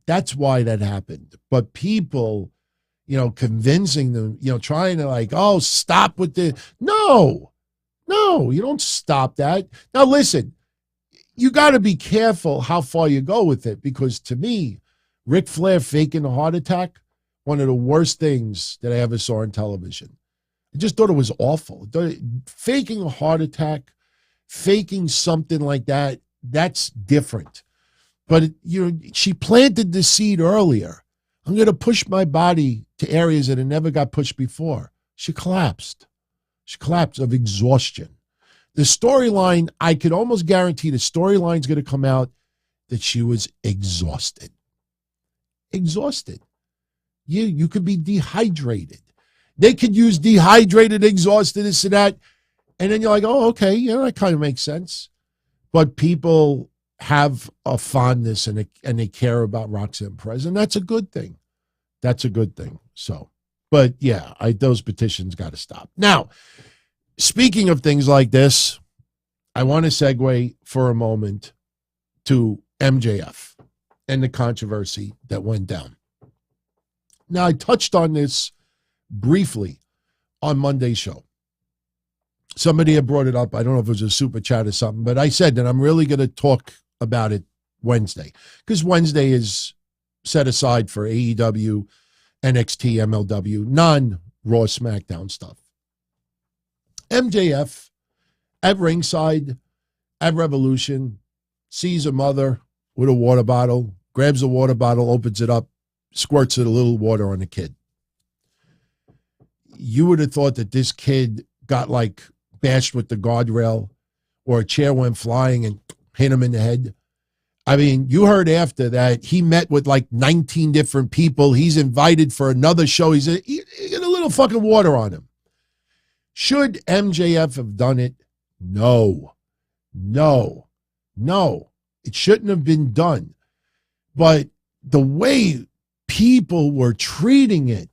That's why that happened. But people, convincing them, trying to stop with the, no, you don't stop that. Now listen, you got to be careful how far you go with it, because to me, Ric Flair faking a heart attack, one of the worst things that I ever saw on television. I just thought it was awful. Faking a heart attack, faking something like that, that's different. But, she planted the seed earlier. I'm going to push my body to areas that it never got pushed before. She collapsed. She collapsed of exhaustion. The storyline, I could almost guarantee the storyline's going to come out that she was exhausted. Exhausted. You could be dehydrated. They could use dehydrated, exhausted, this and that. And then you're like, oh, okay, that kind of makes sense. But people have a fondness and they care about Roxanne Perez, and that's a good thing. That's a good thing. So, but yeah, those petitions got to stop. Now, speaking of things like this, I want to segue for a moment to MJF and the controversy that went down. Now, I touched on this briefly on Monday's show. Somebody had brought it up. I don't know if it was a super chat or something, but I said that I'm really going to talk about it Wednesday, because Wednesday is set aside for AEW, NXT, MLW, non-Raw SmackDown stuff. MJF at ringside at Revolution sees a mother with a water bottle, grabs the water bottle, opens it up, squirts it a little water on the kid. You would have thought that this kid got bashed with the guardrail, or a chair went flying and hit him in the head. I mean, you heard after that he met with 19 different people. He's invited for another show. He got a little fucking water on him. Should MJF have done it? No. It shouldn't have been done. But the way people were treating it,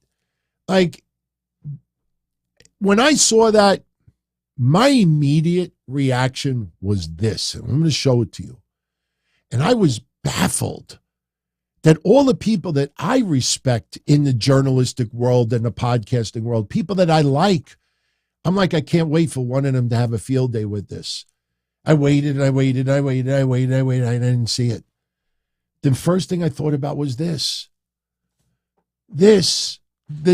when I saw that, my immediate reaction was this, and I'm going to show it to you. And I was baffled that all the people that I respect in the journalistic world and the podcasting world, people that I like, I'm like, I can't wait for one of them to have a field day with this. I waited, I didn't see it. The first thing I thought about was this, the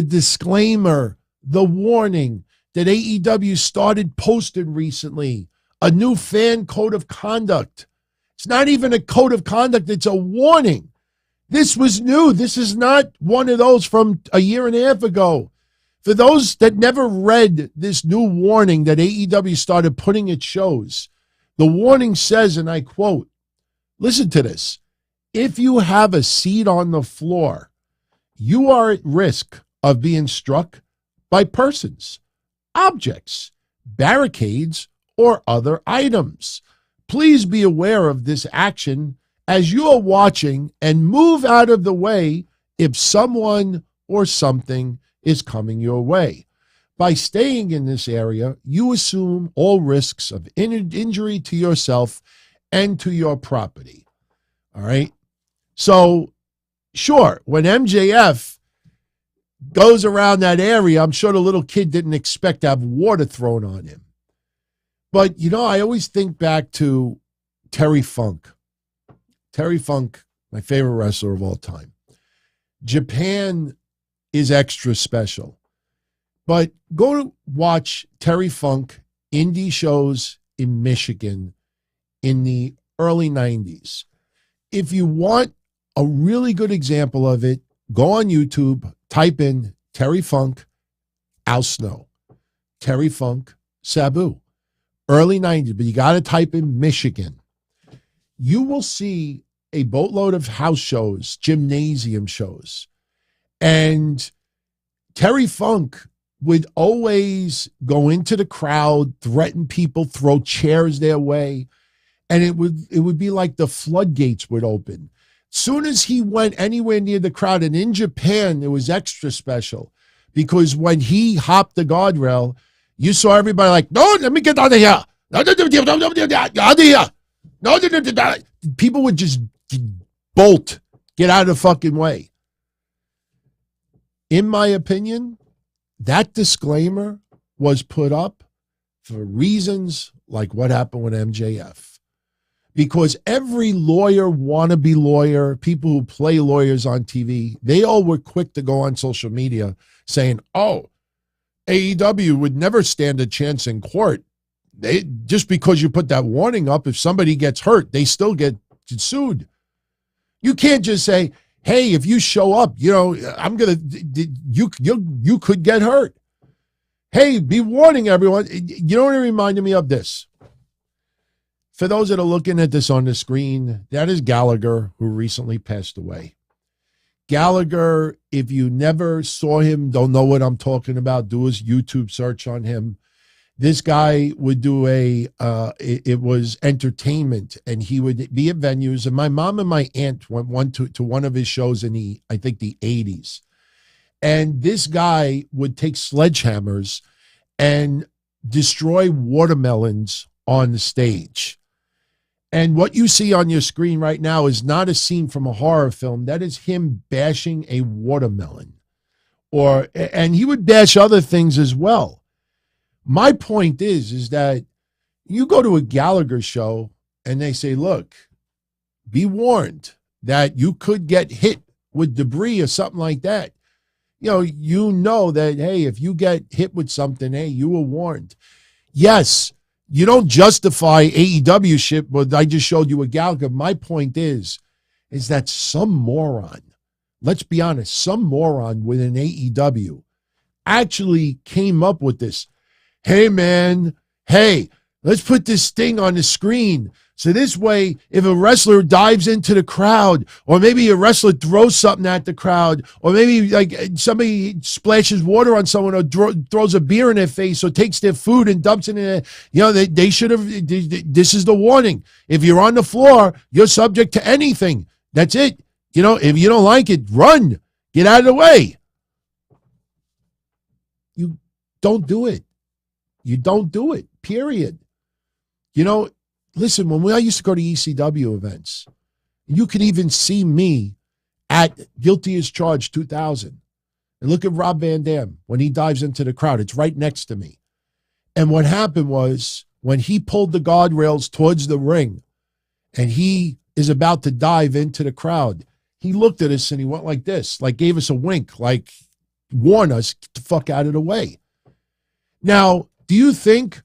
disclaimer, the warning that AEW started posting recently, a new fan code of conduct. It's not even a code of conduct, it's a warning. This was new. This is not one of those from a year and a half ago. For those that never read this new warning that AEW started putting at shows, the warning says, and I quote, listen to this, if you have a seat on the floor, you are at risk of being struck by persons, objects, barricades, or other items. Please be aware of this action as you are watching and move out of the way if someone or something is coming your way. By staying in this area, you assume all risks of injury to yourself and to your property. All right? So, sure, when MJF goes around that area, I'm sure the little kid didn't expect to have water thrown on him. But, I always think back to Terry Funk. Terry Funk, my favorite wrestler of all time. Japan is extra special. But go to watch Terry Funk indie shows in Michigan in the early 90s. If you want a really good example of it, go on YouTube, type in Terry Funk, Al Snow. Terry Funk, Sabu. Early 90s, but you got to type in Michigan. You will see a boatload of house shows, gymnasium shows. And Terry Funk would always go into the crowd, threaten people, throw chairs their way, and it would be like the floodgates would open. Soon as he went anywhere near the crowd, and in Japan, it was extra special because when he hopped the guardrail, you saw everybody like, no, let me get out of here. Out of here. No, people would just bolt, get out of the fucking way. In my opinion, that disclaimer was put up for reasons like what happened with MJF. Because every lawyer, wannabe lawyer, people who play lawyers on TV, they all were quick to go on social media saying, oh, AEW would never stand a chance in court. Just because you put that warning up, if somebody gets hurt, they still get sued. You can't just say, hey, if you show up, I'm going to, you could get hurt. Hey, be warning everyone. You know what it reminded me of this? For those that are looking at this on the screen, that is Gallagher, who recently passed away. Gallagher, if you never saw him, don't know what I'm talking about, do a YouTube search on him. This guy would do it was entertainment, and he would be at venues. And my mom and my aunt went to one of his shows in the 80s. And this guy would take sledgehammers and destroy watermelons on the stage. And what you see on your screen right now is not a scene from a horror film. That is him bashing a watermelon. And he would bash other things as well. My point is that you go to a Gallagher show and they say, look, be warned that you could get hit with debris or something like that. You know that, hey, if you get hit with something, hey, you were warned. Yes, you don't justify AEW shit, but I just showed you a Gallagher. My point is that some moron, let's be honest, some moron within AEW actually came up with this. Hey, man, let's put this thing on the screen. So this way, if a wrestler dives into the crowd, or maybe a wrestler throws something at the crowd, or maybe like somebody splashes water on someone or throws a beer in their face or takes their food and dumps it in there, they should have, this is the warning. If you're on the floor, you're subject to anything. That's it. If you don't like it, run. Get out of the way. You don't do it. You don't do it, period. Listen, when I used to go to ECW events, you could even see me at Guilty as Charged 2000. And look at Rob Van Dam when he dives into the crowd. It's right next to me. And what happened was when he pulled the guardrails towards the ring and he is about to dive into the crowd, he looked at us and he went like this, like gave us a wink, like warn us, get the fuck out of the way. Now, do you think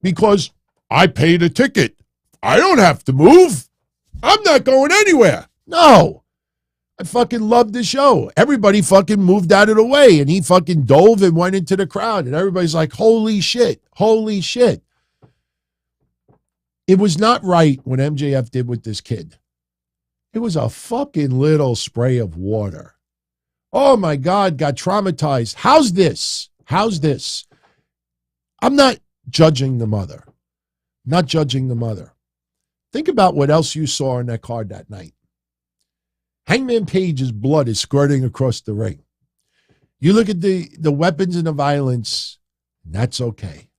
because I paid a ticket, I don't have to move? I'm not going anywhere. No. I fucking loved the show. Everybody fucking moved out of the way and he fucking dove and went into the crowd and everybody's like, holy shit, holy shit. It was not right what MJF did with this kid. It was a fucking little spray of water. Oh my God, got traumatized. How's this? How's this? I'm not judging the mother. Not judging the mother. Think about what else you saw in that card that night. Hangman Page's blood is squirting across the ring. You look at the weapons and the violence, and that's okay.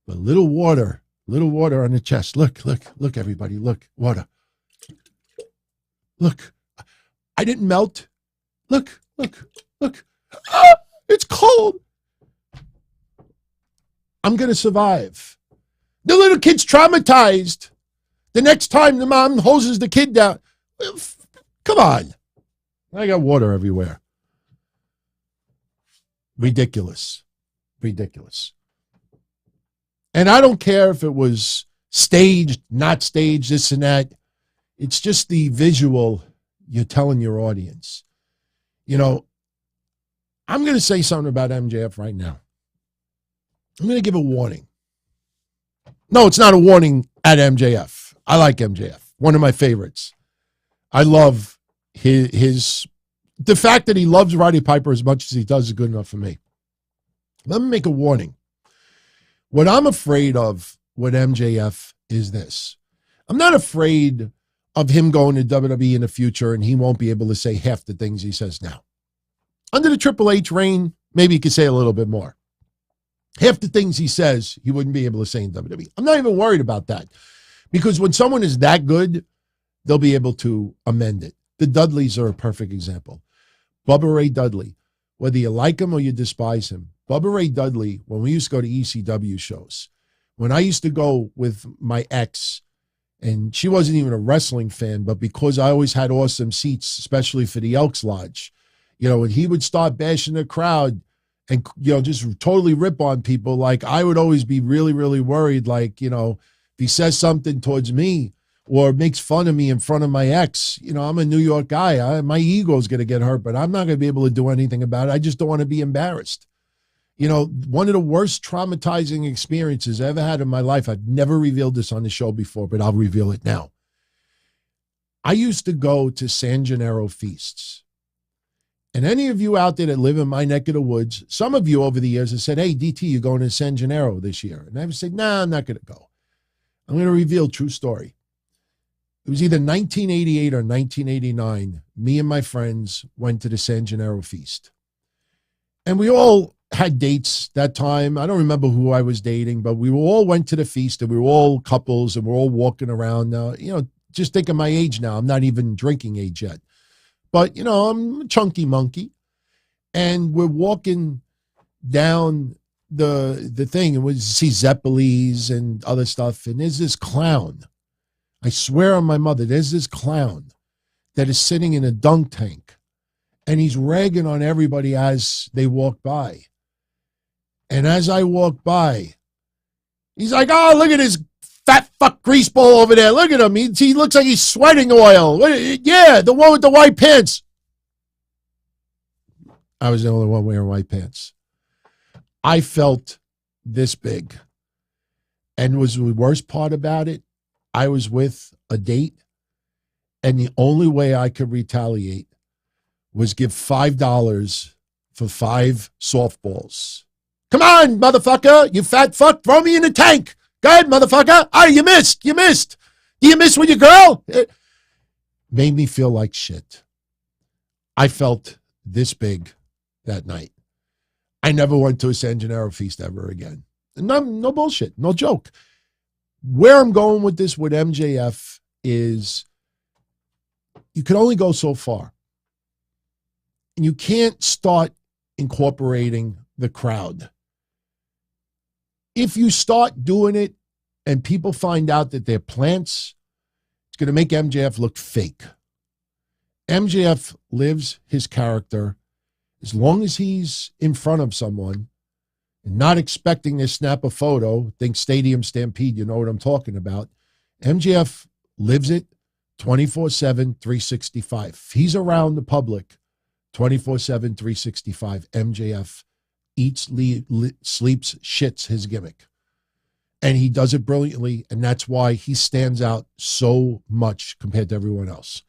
But little water on the chest. Look, everybody, look, water. Look, I didn't melt. Look. Ah, it's cold. I'm going to survive. The little kid's traumatized. The next time the mom hoses the kid down, come on. I got water everywhere. Ridiculous. And I don't care if it was staged, not staged, this and that. It's just the visual you're telling your audience. You know, I'm going to say something about MJF right now. I'm going to give a warning. No, it's not a warning at MJF. I like MJF. One of my favorites. I love the fact that he loves Roddy Piper as much as he does is good enough for me. Let me make a warning. What I'm afraid of with MJF is this. I'm not afraid of him going to WWE in the future and he won't be able to say half the things he says now. Under the Triple H reign, maybe he could say a little bit more. Half the things he says, he wouldn't be able to say in WWE. I'm not even worried about that because when someone is that good, they'll be able to amend it. The Dudleys are a perfect example. Bubba Ray Dudley, whether you like him or you despise him, Bubba Ray Dudley, when we used to go to ECW shows, when I used to go with my ex, and she wasn't even a wrestling fan, but because I always had awesome seats, especially for the Elks Lodge, you know, when he would start bashing the crowd and, you know, just totally rip on people, like I would always be really, really worried, like, you know, if he says something towards me or makes fun of me in front of my ex, you know, I'm a New York guy. My ego's going to get hurt, but I'm not going to be able to do anything about it. I just don't want to be embarrassed. You know, one of the worst traumatizing experiences I ever had in my life, I've never revealed this on the show before, but I'll reveal it now. I used to go to San Gennaro feasts. And any of you out there that live in my neck of the woods, some of you over the years have said, hey, DT, you're going to San Gennaro this year. And I've said, nah, I'm not going to go. I'm going to reveal true story. It was either 1988 or 1989. Me and my friends went to the San Gennaro feast. And we all had dates that time. I don't remember who I was dating, but we all went to the feast and we were all couples and we're all walking around. Now, you know, just think of my age now. I'm not even drinking age yet. But, you know, I'm a chunky monkey. And we're walking down the thing and we see Zeppelis and other stuff. And there's this clown. I swear on my mother, there's this clown that is sitting in a dunk tank. And he's ragging on everybody as they walk by. And as I walk by, he's like, oh, look at this fat fuck greaseball over there. Look at him. He looks like he's sweating oil. Yeah, the one with the white pants. I was the only one wearing white pants. I felt this big. And was the worst part about it, I was with a date, and the only way I could retaliate was give $5 for 5 softballs. Come on, motherfucker, you fat fuck, throw me in the tank. Go ahead, motherfucker. Oh, you missed. Do you miss with your girl? It made me feel like shit. I felt this big that night. I never went to a San Gennaro feast ever again. No bullshit, no joke. Where I'm going with this with MJF is you can only go so far. And you can't start incorporating the crowd. If you start doing it and people find out that they're plants, it's going to make MJF look fake. MJF lives his character as long as he's in front of someone and not expecting to snap a photo. Think Stadium Stampede, you know what I'm talking about. MJF lives it 24/7, 365. If he's around the public 24/7, 365, MJF eats, sleeps, shits his gimmick. And he does it brilliantly, and that's why he stands out so much compared to everyone else.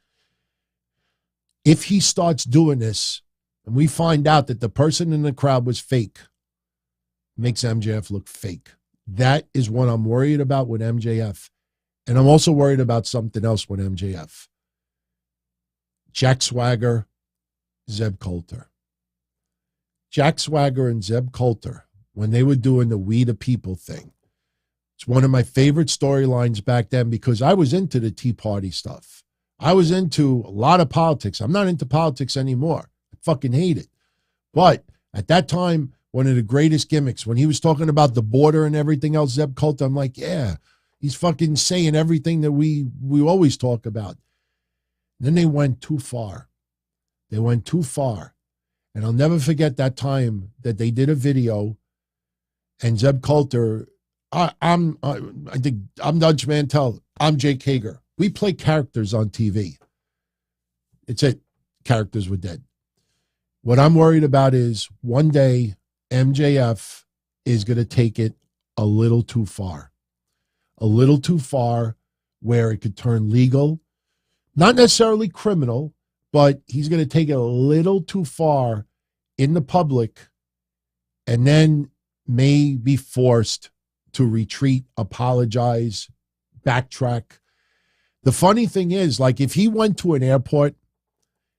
If he starts doing this, and we find out that the person in the crowd was fake, makes MJF look fake. That is what I'm worried about with MJF. And I'm also worried about something else with MJF. Jack Swagger, Zeb Coulter. Jack Swagger and Zeb Coulter, when they were doing the We the People thing, it's one of my favorite storylines back then because I was into the Tea Party stuff. I was into a lot of politics. I'm not into politics anymore. I fucking hate it. But at that time, one of the greatest gimmicks, when he was talking about the border and everything else, Zeb Coulter, I'm like, yeah, he's fucking saying everything that we always talk about. And then they went too far. They went too far. And I'll never forget that time that they did a video and Zeb Coulter, I think I'm Dutch Mantel, I'm Jake Hager. We play characters on TV. It's it. Characters were dead. What I'm worried about is one day MJF is going to take it a little too far. A little too far where it could turn legal. Not necessarily criminal, but he's going to take it a little too far in the public and then may be forced to retreat, apologize, backtrack. The funny thing is, like, if he went to an airport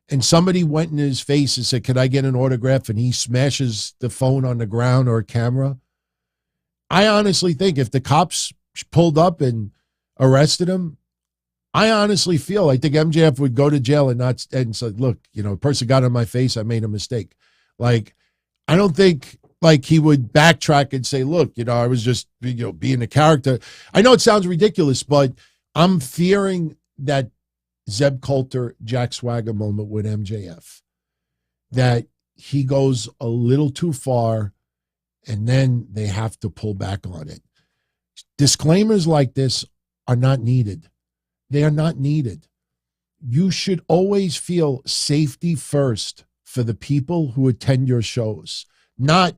and somebody went in his face and said, "Can I get an autograph?" and he smashes the phone on the ground or a camera, I honestly think if the cops pulled up and arrested him, I honestly feel, I think MJF would go to jail and said, "Look, the person got in my face. I made a mistake." Like, I don't think like he would backtrack and say, "Look, I was just, being a character." I know it sounds ridiculous, but I'm fearing that Zeb Coulter, Jack Swagger moment with MJF, that he goes a little too far and then they have to pull back on it. Disclaimers like this are not needed. They are not needed. You should always feel safety first for the people who attend your shows. Not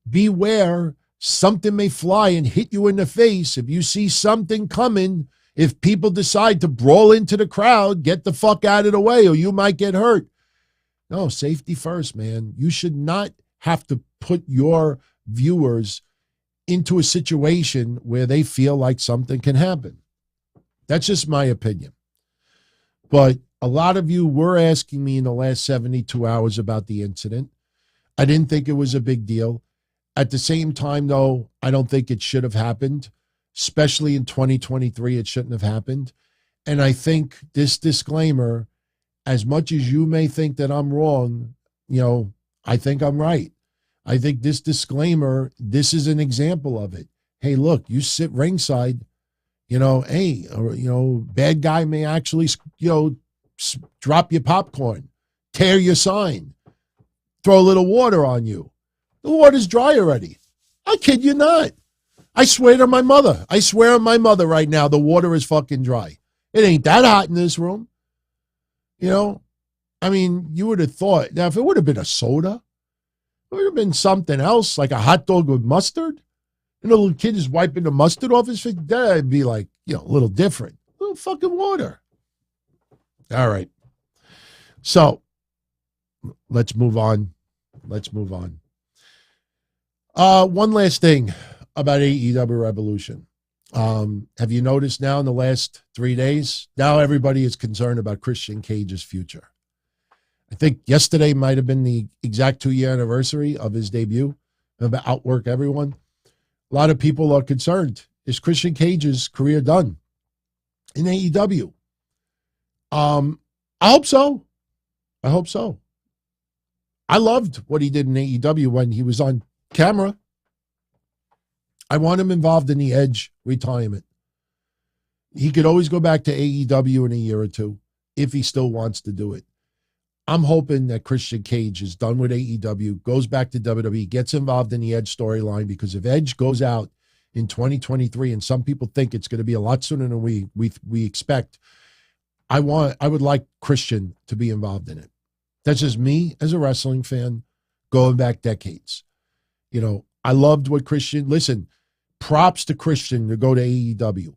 beware, something may fly and hit you in the face. If you see something coming, if people decide to brawl into the crowd, get the fuck out of the way or you might get hurt. No, safety first, man. You should not have to put your viewers into a situation where they feel like something can happen. That's just my opinion. But a lot of you were asking me in the last 72 hours about the incident. I didn't think it was a big deal. At the same time, though, I don't think it should have happened. Especially in 2023, it shouldn't have happened. And I think this disclaimer, as much as you may think that I'm wrong, I think I'm right. I think this disclaimer, this is an example of it. Hey, look, you sit ringside, bad guy may actually, drop your popcorn, tear your sign, throw a little water on you. The water's dry already. I kid you not. I swear to my mother. I swear on my mother right now, the water is fucking dry. It ain't that hot in this room. I mean, you would have thought, now if it would have been a soda, it would have been something else, like a hot dog with mustard. And the little kid is wiping the mustard off his face. That'd be like, a little different. A little fucking water. All right. So let's move on. One last thing about AEW Revolution. Have you noticed now in the last 3 days, now everybody is concerned about Christian Cage's future. I think yesterday might have been the exact 2-year anniversary of his debut, about Outwork Everyone. A lot of people are concerned. Is Christian Cage's career done in AEW? I hope so. I loved what he did in AEW when he was on camera. I want him involved in the Edge retirement. He could always go back to AEW in a year or two if he still wants to do it. I'm hoping that Christian Cage is done with AEW, goes back to WWE, gets involved in the Edge storyline, because if Edge goes out in 2023, and some people think it's going to be a lot sooner than we expect, I would like Christian to be involved in it. That's just me as a wrestling fan going back decades. You know, I loved what Christian, listen, props to Christian to go to AEW,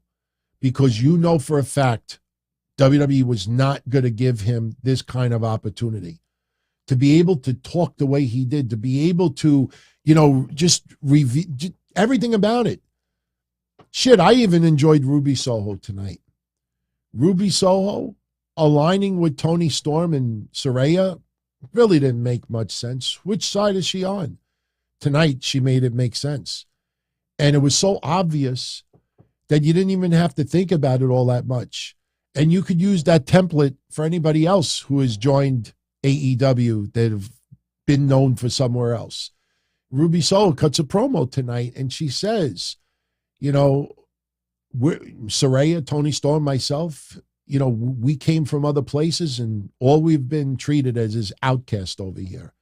because you know for a fact WWE was not going to give him this kind of opportunity. To be able to talk the way he did, to be able to, you know, just review everything about it. Shit, I even enjoyed Ruby Soho tonight. Ruby Soho aligning with Toni Storm and Saraya really didn't make much sense. Which side is she on? Tonight, she made it make sense. And it was so obvious that you didn't even have to think about it all that much. And you could use that template for anybody else who has joined AEW that have been known for somewhere else. Ruby Soho cuts a promo tonight, and she says, you know, Saraya, Toni Storm, myself, you know, we came from other places, and all we've been treated as is outcast over here.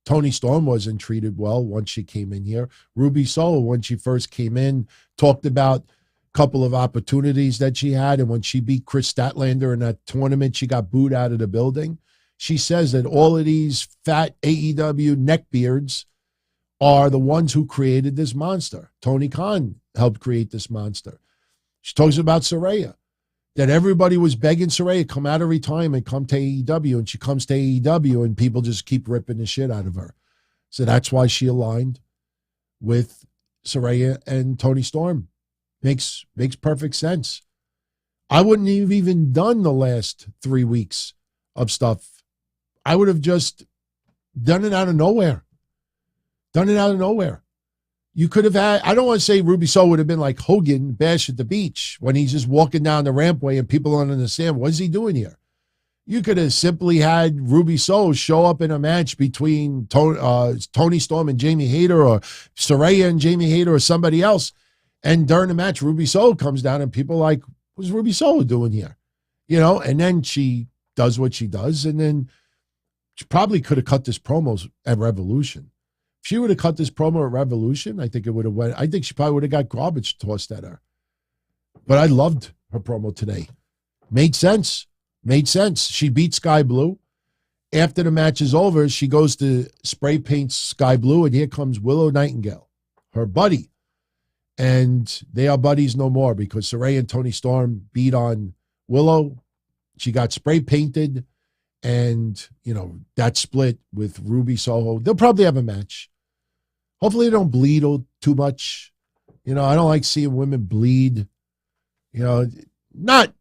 Toni Storm wasn't treated well once she came in here. Ruby Soho, when she first came in, talked about couple of opportunities that she had, and when she beat Chris Statlander in that tournament, she got booed out of the building. She says that all of these fat AEW neckbeards are the ones who created this monster. Tony Khan helped create this monster. She talks about Saraya, that everybody was begging Saraya, come out of retirement, come to AEW, and she comes to AEW, and people just keep ripping the shit out of her. So that's why she aligned with Saraya and Toni Storm. Makes perfect sense. I wouldn't have even done the last 3 weeks of stuff. I would have just done it out of nowhere. You could have had, I don't want to say Ruby Soho would have been like Hogan Bash at the Beach when he's just walking down the rampway and people don't understand, what is he doing here? You could have simply had Ruby Soho show up in a match between Toni Storm and Jamie Hayter, or Saraya and Jamie Hayter, or somebody else. And during the match, Ruby Soho comes down and people are like, what's Ruby Soho doing here? You know, and then she does what she does. And then she probably could have cut this promo at Revolution. If she would have cut this promo at Revolution, I think it would have went. I think she probably would have got garbage tossed at her. But I loved her promo today. Made sense. She beat Sky Blue. After the match is over, she goes to spray paint Sky Blue, and here comes Willow Nightingale, her buddy. And they are buddies no more, because Saraya and Toni Storm beat on Willow. She got spray painted, and, you know, that split with Ruby Soho. They'll probably have a match. Hopefully they don't bleed too much. You know, I don't like seeing women bleed. You know, not,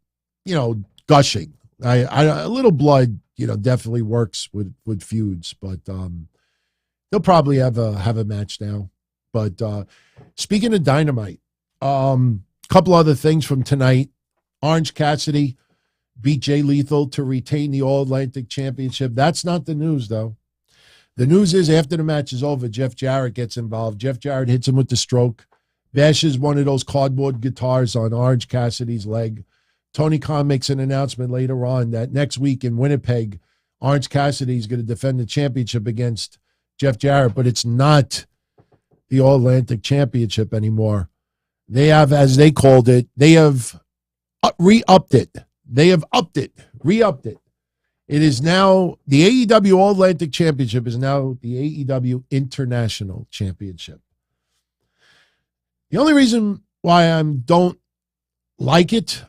you know, gushing. A little blood, you know, definitely works with feuds, but they'll probably have a match now. But speaking of Dynamite, couple other things from tonight. Orange Cassidy beat Jay Lethal to retain the All-Atlantic Championship. That's not the news, though. The news is after the match is over, Jeff Jarrett gets involved. Jeff Jarrett hits him with the stroke, bashes one of those cardboard guitars on Orange Cassidy's leg. Tony Khan makes an announcement later on that next week in Winnipeg, Orange Cassidy is going to defend the championship against Jeff Jarrett, but it's not the All-Atlantic Championship anymore. They have, as they called it, they have re-upped it. Re-upped it. It is now, the AEW All-Atlantic Championship is now the AEW International Championship. The only reason why I don't like it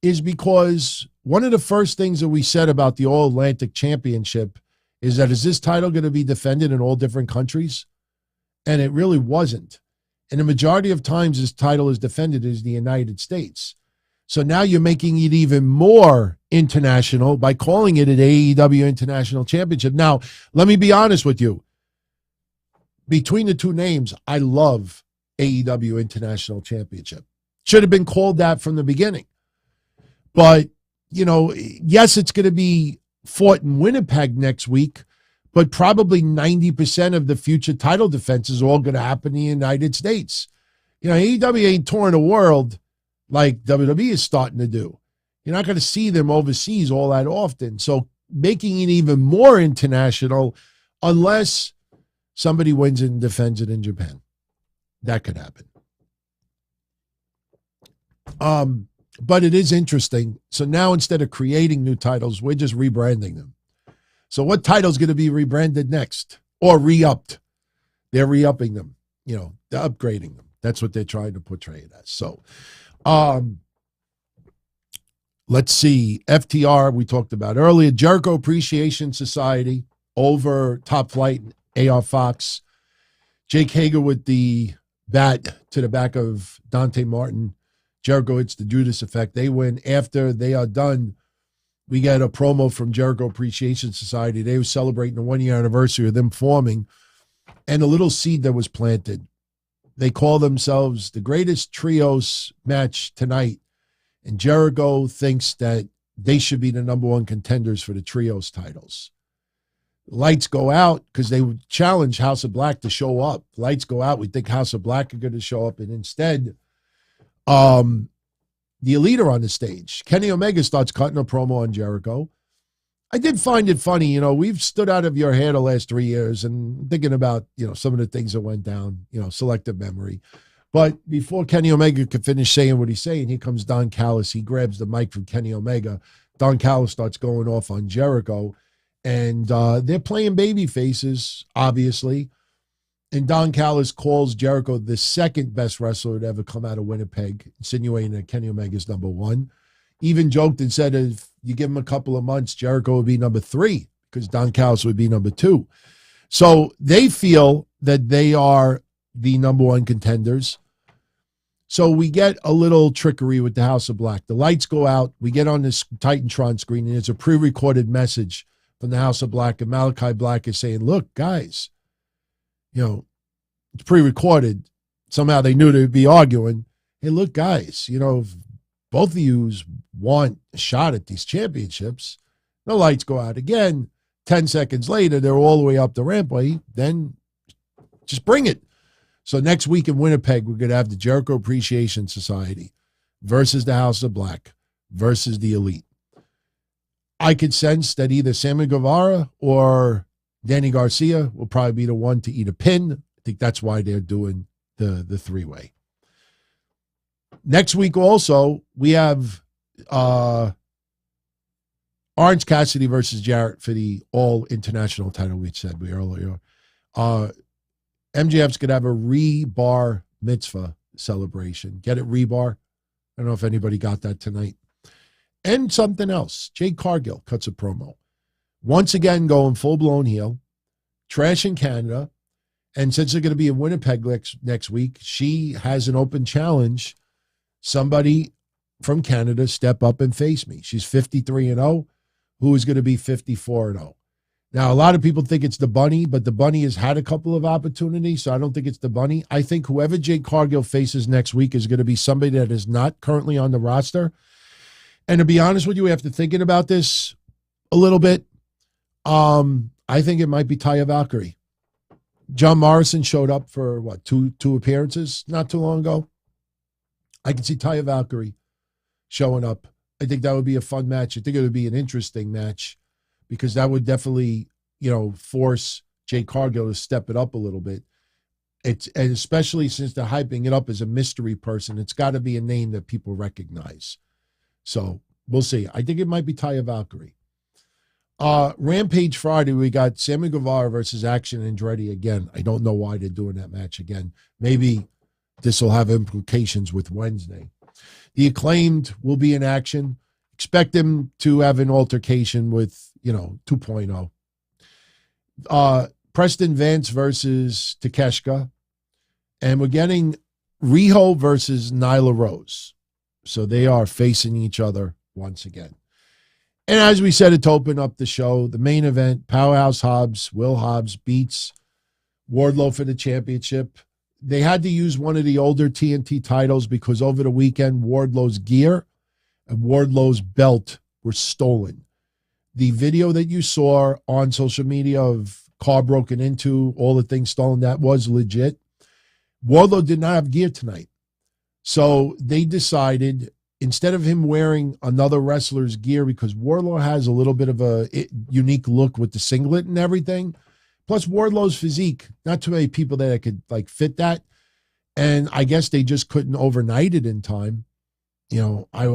is because one of the first things that we said about the All-Atlantic Championship is that, is this title going to be defended in all different countries? And it really wasn't. And the majority of times this title is defended as the United States. So now you're making it even more international by calling it an AEW International Championship. Now, let me be honest with you. Between the two names, I love AEW International Championship. Should have been called that from the beginning. But, you know, yes, it's going to be fought in Winnipeg next week, but probably 90% of the future title defense is all going to happen in the United States. You know, AEW ain't touring the world like WWE is starting to do. You're not going to see them overseas all that often. So making it even more international, unless somebody wins and defends it in Japan. That could happen. But it is interesting. So now instead of creating new titles, we're just rebranding them. So what title is going to be rebranded next or re-upped? They're re-upping them. You know, they're upgrading them. That's what they're trying to portray it as. So let's see. FTR, we talked about earlier. Jericho Appreciation Society over Top Flight and AR Fox. Jake Hager with the bat to the back of Dante Martin. Jericho hits the Judas effect. They win. After they are done, we get a promo from Jericho Appreciation Society. They were celebrating the 1-year anniversary of them forming, and a little seed that was planted. They call themselves the greatest trios match tonight, and Jericho thinks that they should be the number one contenders for the trios titles. Lights go out because they would challenge House of Black to show up. Lights go out. We think House of Black are going to show up, and instead, the Elite are on the stage. Kenny Omega starts cutting a promo on Jericho. I did find it funny. You know, we've stood out of your hair the last 3 years and thinking about, you know, some of the things that went down, you know, selective memory. But before Kenny Omega could finish saying what he's saying, here comes Don Callis. He grabs the mic from Kenny Omega. Don Callis starts going off on Jericho. And they're playing baby faces, obviously. And Don Callis calls Jericho the second best wrestler to ever come out of Winnipeg, insinuating that Kenny Omega's number one. Even joked and said if you give him a couple of months, Jericho would be number 3 because Don Callis would be number 2. So they feel that they are the number one contenders. So we get a little trickery with the House of Black. The lights go out. We get on this Titantron screen, and it's a pre-recorded message from the House of Black. And Malachi Black is saying, look, guys, you know, it's pre-recorded. Somehow they knew they'd be arguing. Hey, look, guys, you know, if both of you want a shot at these championships, the lights go out again. 10 seconds later, they're all the way up the rampway. Then just bring it. So next week in Winnipeg, we're going to have the Jericho Appreciation Society versus the House of Black versus the Elite. I could sense that either Sammy Guevara or Danny Garcia will probably be the one to eat a pin. I think that's why they're doing the three-way. Next week also, we have Orange Cassidy versus Jarrett for the all-international title, we said earlier. MJF's going to have a rebar mitzvah celebration. Get it, rebar? I don't know if anybody got that tonight. And something else. Jade Cargill cuts a promo. Once again, going full-blown heel. Trash in Canada. And since they're going to be in Winnipeg next week, she has an open challenge. Somebody from Canada step up and face me. She's 53-0. Who is going to be 54-0? Now, a lot of people think it's the Bunny, but the Bunny has had a couple of opportunities, so I don't think it's the Bunny. I think whoever Jade Cargill faces next week is going to be somebody that is not currently on the roster. And to be honest with you, after thinking about this a little bit, I think it might be Taya Valkyrie. John Morrison showed up for, two appearances not too long ago. I can see Taya Valkyrie showing up. I think that would be a fun match. I think it would be an interesting match because that would definitely, force Jade Cargill to step it up a little bit. And especially since they're hyping it up as a mystery person, it's got to be a name that people recognize. So we'll see. I think it might be Taya Valkyrie. Rampage Friday, we got Sammy Guevara versus Action Andretti again. I don't know why they're doing that match again. Maybe this will have implications with Wednesday. The Acclaimed will be in action. Expect them to have an altercation with, 2.0. Preston Vance versus Takeshka. And we're getting Riho versus Nyla Rose. So they are facing each other once again. And as we said, to open up the show, the main event, Powerhouse Hobbs, Will Hobbs beats Wardlow for the championship. They had to use one of the older TNT titles because over the weekend, Wardlow's gear and Wardlow's belt were stolen. The video that you saw on social media of car broken into, all the things stolen. That was legit. Wardlow did not have gear tonight. So they decided, instead of him wearing another wrestler's gear, because Wardlow has a little bit of a unique look with the singlet and everything, plus Wardlow's physique, not too many people that could like fit that. And I guess they just couldn't overnight it in time. You know, I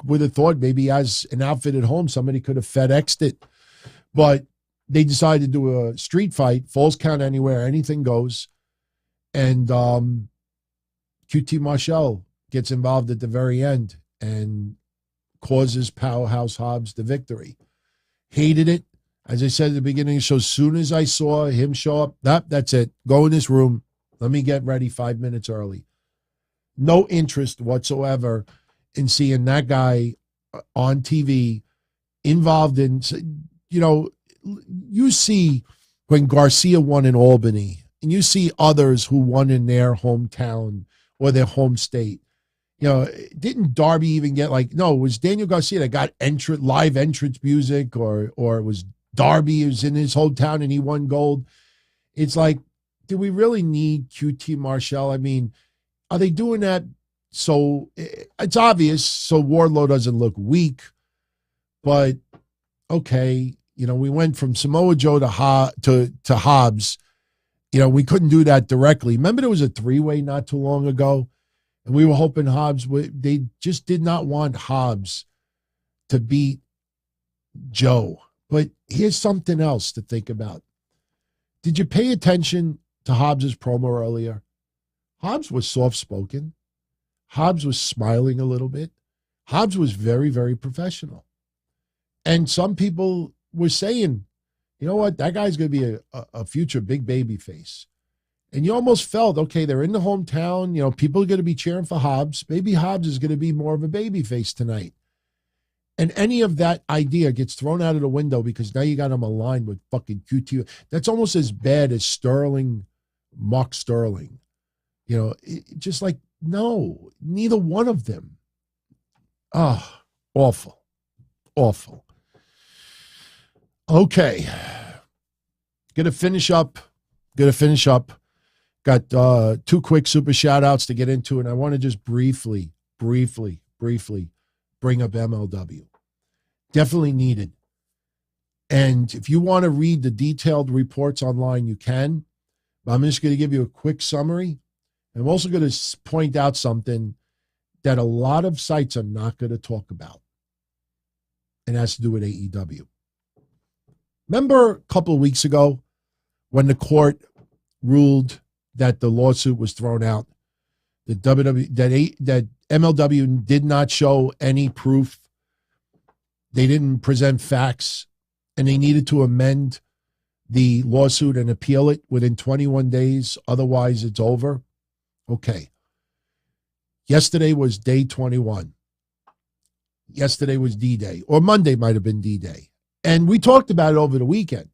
would have thought maybe he has an outfit at home. Somebody could have FedExed it. But they decided to do a street fight, falls count anywhere, anything goes. And QT Marshall gets involved at the very end and causes Powerhouse Hobbs the victory. Hated it. As I said at the beginning of the show, as soon as I saw him show up, that's it. Go in this room. Let me get ready 5 minutes early. No interest whatsoever in seeing that guy on TV involved in, you know, you see when Garcia won in Albany and you see others who won in their hometown or their home state. You know, didn't Darby even get it was Daniel Garcia that got live entrance music or it was Darby who was in his hometown and he won gold. It's like, do we really need QT Marshall? I mean, are they doing that so it's obvious so Wardlow doesn't look weak? But okay, you know, we went from Samoa Joe to Hobbs. You know, we couldn't do that directly. Remember there was a three-way not too long ago, and we were hoping Hobbs they just did not want Hobbs to beat Joe. But here's something else to think about. Did you pay attention to Hobbs' promo earlier? Hobbs was soft-spoken. Hobbs was smiling a little bit. Hobbs was very, very professional. And some people were saying, you know what, that guy's going to be a future big baby face. And you almost felt, okay, they're in the hometown. You know, people are going to be cheering for Hobbs. Maybe Hobbs is going to be more of a baby face tonight. And any of that idea gets thrown out of the window because now you got him aligned with fucking QT. That's almost as bad as Mark Sterling. You know, just like, no, neither one of them. Oh, awful. Awful. Okay. Gonna finish up. Got two quick super shout outs to get into, and I want to just briefly bring up MLW. Definitely needed. And if you want to read the detailed reports online, you can. But I'm just going to give you a quick summary. I'm also going to point out something that a lot of sites are not going to talk about. And it has to do with AEW. Remember a couple of weeks ago when the court ruled that the lawsuit was thrown out, that MLW did not show any proof, they didn't present facts, and they needed to amend the lawsuit and appeal it within 21 days, otherwise it's over? Okay. Yesterday was day 21. Yesterday was D-Day, or Monday might have been D-Day. And we talked about it over the weekend,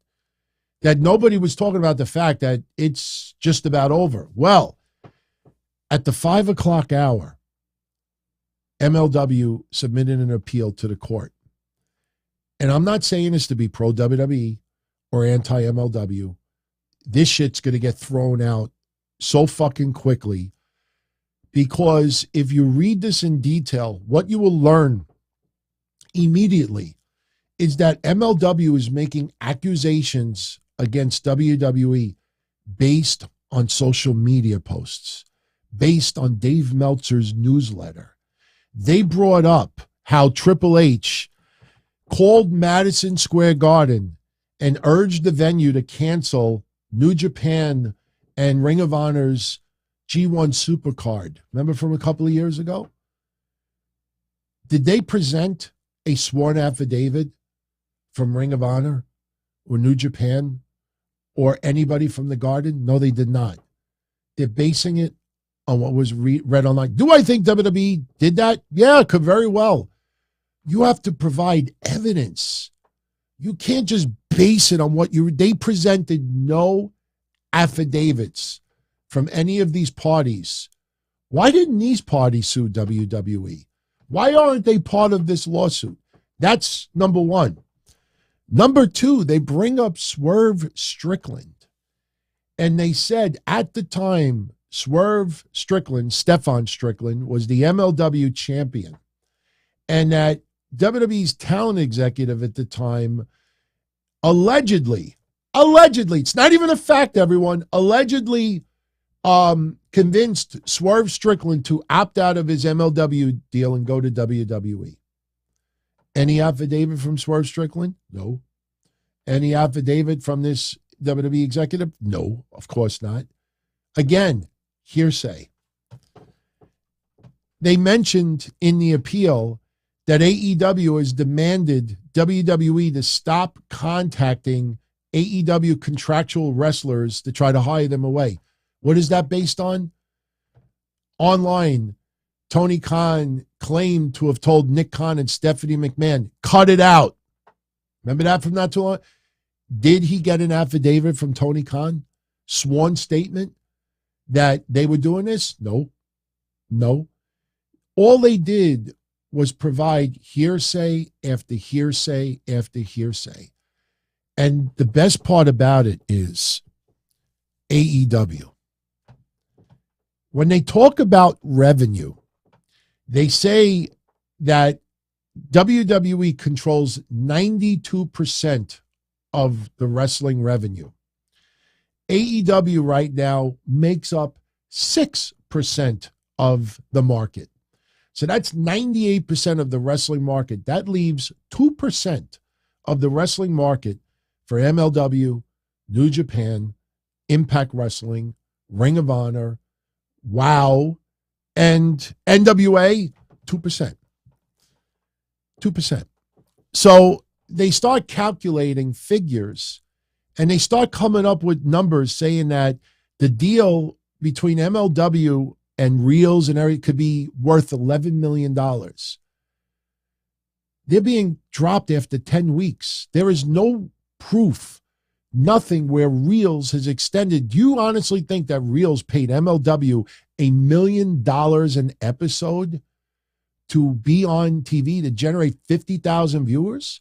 that nobody was talking about the fact that it's just about over. Well, at the 5 o'clock hour, MLW submitted an appeal to the court. And I'm not saying this to be pro-WWE or anti-MLW. This shit's going to get thrown out so fucking quickly, because if you read this in detail, what you will learn immediately is that MLW is making accusations against WWE based on social media posts, based on Dave Meltzer's newsletter. They brought up how Triple H called Madison Square Garden and urged the venue to cancel New Japan and Ring of Honor's G1 Supercard. Remember from a couple of years ago? Did they present a sworn affidavit from Ring of Honor or New Japan or anybody from the Garden? No, they did not. They're basing it on what was read online. Do I think WWE did that? Yeah, could very well. You have to provide evidence. You can't just base it on what they presented no affidavits from any of these parties. Why didn't these parties sue WWE? Why aren't they part of this lawsuit? That's number one. Number two, they bring up Swerve Strickland. And they said at the time, Swerve Strickland, Stefan Strickland, was the MLW champion. And that WWE's talent executive at the time allegedly, it's not even a fact, everyone, allegedly convinced Swerve Strickland to opt out of his MLW deal and go to WWE. Any affidavit from Swerve Strickland? No. Any affidavit from this WWE executive? No, of course not. Again, hearsay. They mentioned in the appeal that AEW has demanded WWE to stop contacting AEW contractual wrestlers to try to hire them away. What is that based on? Online, Tony Khan claimed to have told Nick Khan and Stephanie McMahon, cut it out. Remember that from not too long? Did he get an affidavit from Tony Khan? Sworn statement that they were doing this? No. All they did was provide hearsay after hearsay after hearsay. And the best part about it is AEW. When they talk about revenue, they say that WWE controls 92% of the wrestling revenue. AEW right now makes up 6% of the market. So that's 98% of the wrestling market. That leaves 2% of the wrestling market for MLW, New Japan, Impact Wrestling, Ring of Honor, WOW, and NWA, 2%. 2%. So they start calculating figures and they start coming up with numbers saying that the deal between MLW and Reels and everything could be worth $11 million. They're being dropped after 10 weeks. There is no proof, nothing where Reels has extended. Do you honestly think that Reels paid MLW $1 million an episode to be on TV to generate 50,000 viewers?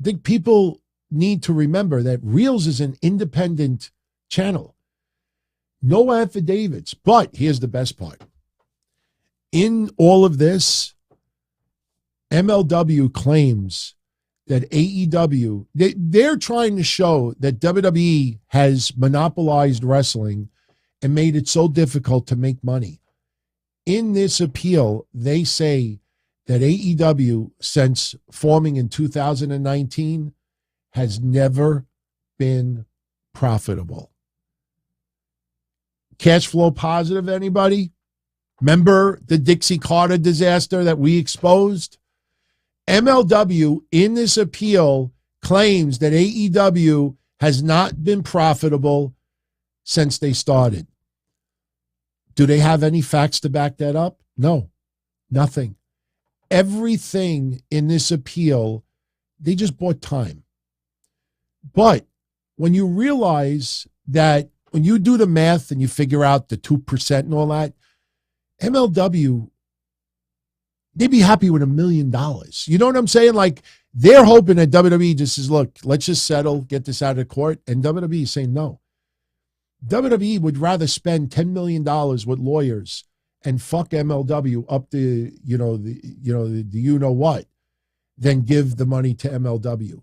I think people need to remember that Reels is an independent channel. No affidavits, but here's the best part. In all of this, MLW claims that AEW, they're trying to show that WWE has monopolized wrestling and made it so difficult to make money. In this appeal, they say that AEW, since forming in 2019, has never been profitable. Cash flow positive, anybody? Remember the Dixie Carter disaster that we exposed? MLW, in this appeal, claims that AEW has not been profitable since they started. Do they have any facts to back that up? No, nothing. Everything in this appeal, they just bought time. But when you realize that when you do the math and you figure out the 2% and all that, MLW, they'd be happy with $1 million. You know what I'm saying? Like, they're hoping that WWE just says, look, let's just settle, get this out of court. And WWE is saying no. WWE would rather spend $10 million with lawyers and fuck MLW up the you-know-what than give the money to MLW.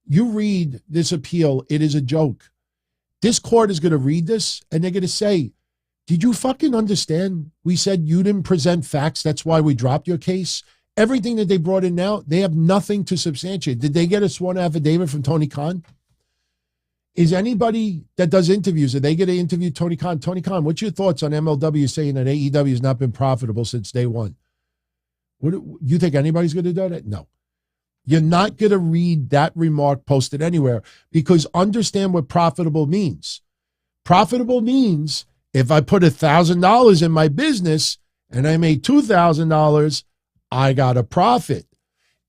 You read this appeal, it is a joke. This court is going to read this, and they're going to say, did you fucking understand? We said you didn't present facts. That's why we dropped your case. Everything that they brought in now, they have nothing to substantiate. Did they get a sworn affidavit from Tony Khan? Is anybody that does interviews, are they going to interview Tony Khan? Tony Khan, what's your thoughts on MLW saying that AEW has not been profitable since day one? You think anybody's going to do that? No. You're not going to read that remark posted anywhere, because understand what profitable means. Profitable means if I put $1,000 in my business and I made $2,000, I got a profit.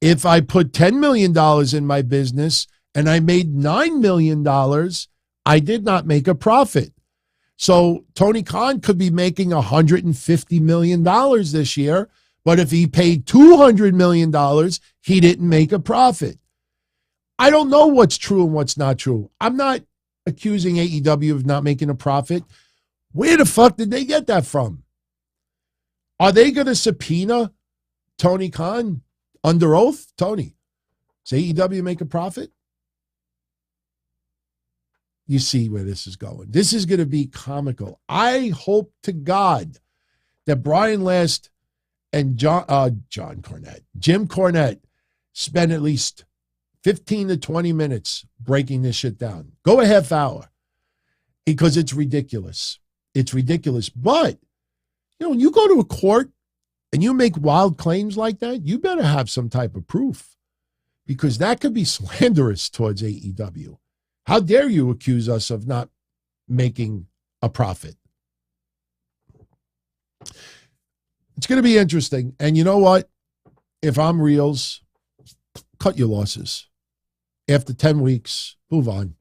If I put $10 million in my business and I made $9 million, I did not make a profit. So Tony Khan could be making $150 million this year, but if he paid $200 million, he didn't make a profit. I don't know what's true and what's not true. I'm not accusing AEW of not making a profit. Where the fuck did they get that from? Are they going to subpoena Tony Khan under oath? Tony, does AEW make a profit? You see where this is going. This is going to be comical. I hope to God that Brian Last and Jim Cornette spend at least 15 to 20 minutes breaking this shit down. Go a half hour because it's ridiculous. It's ridiculous. But, when you go to a court and you make wild claims like that, you better have some type of proof because that could be slanderous towards AEW. How dare you accuse us of not making a profit? It's going to be interesting. And you know what? If I'm Reels, cut your losses. After 10 weeks, move on.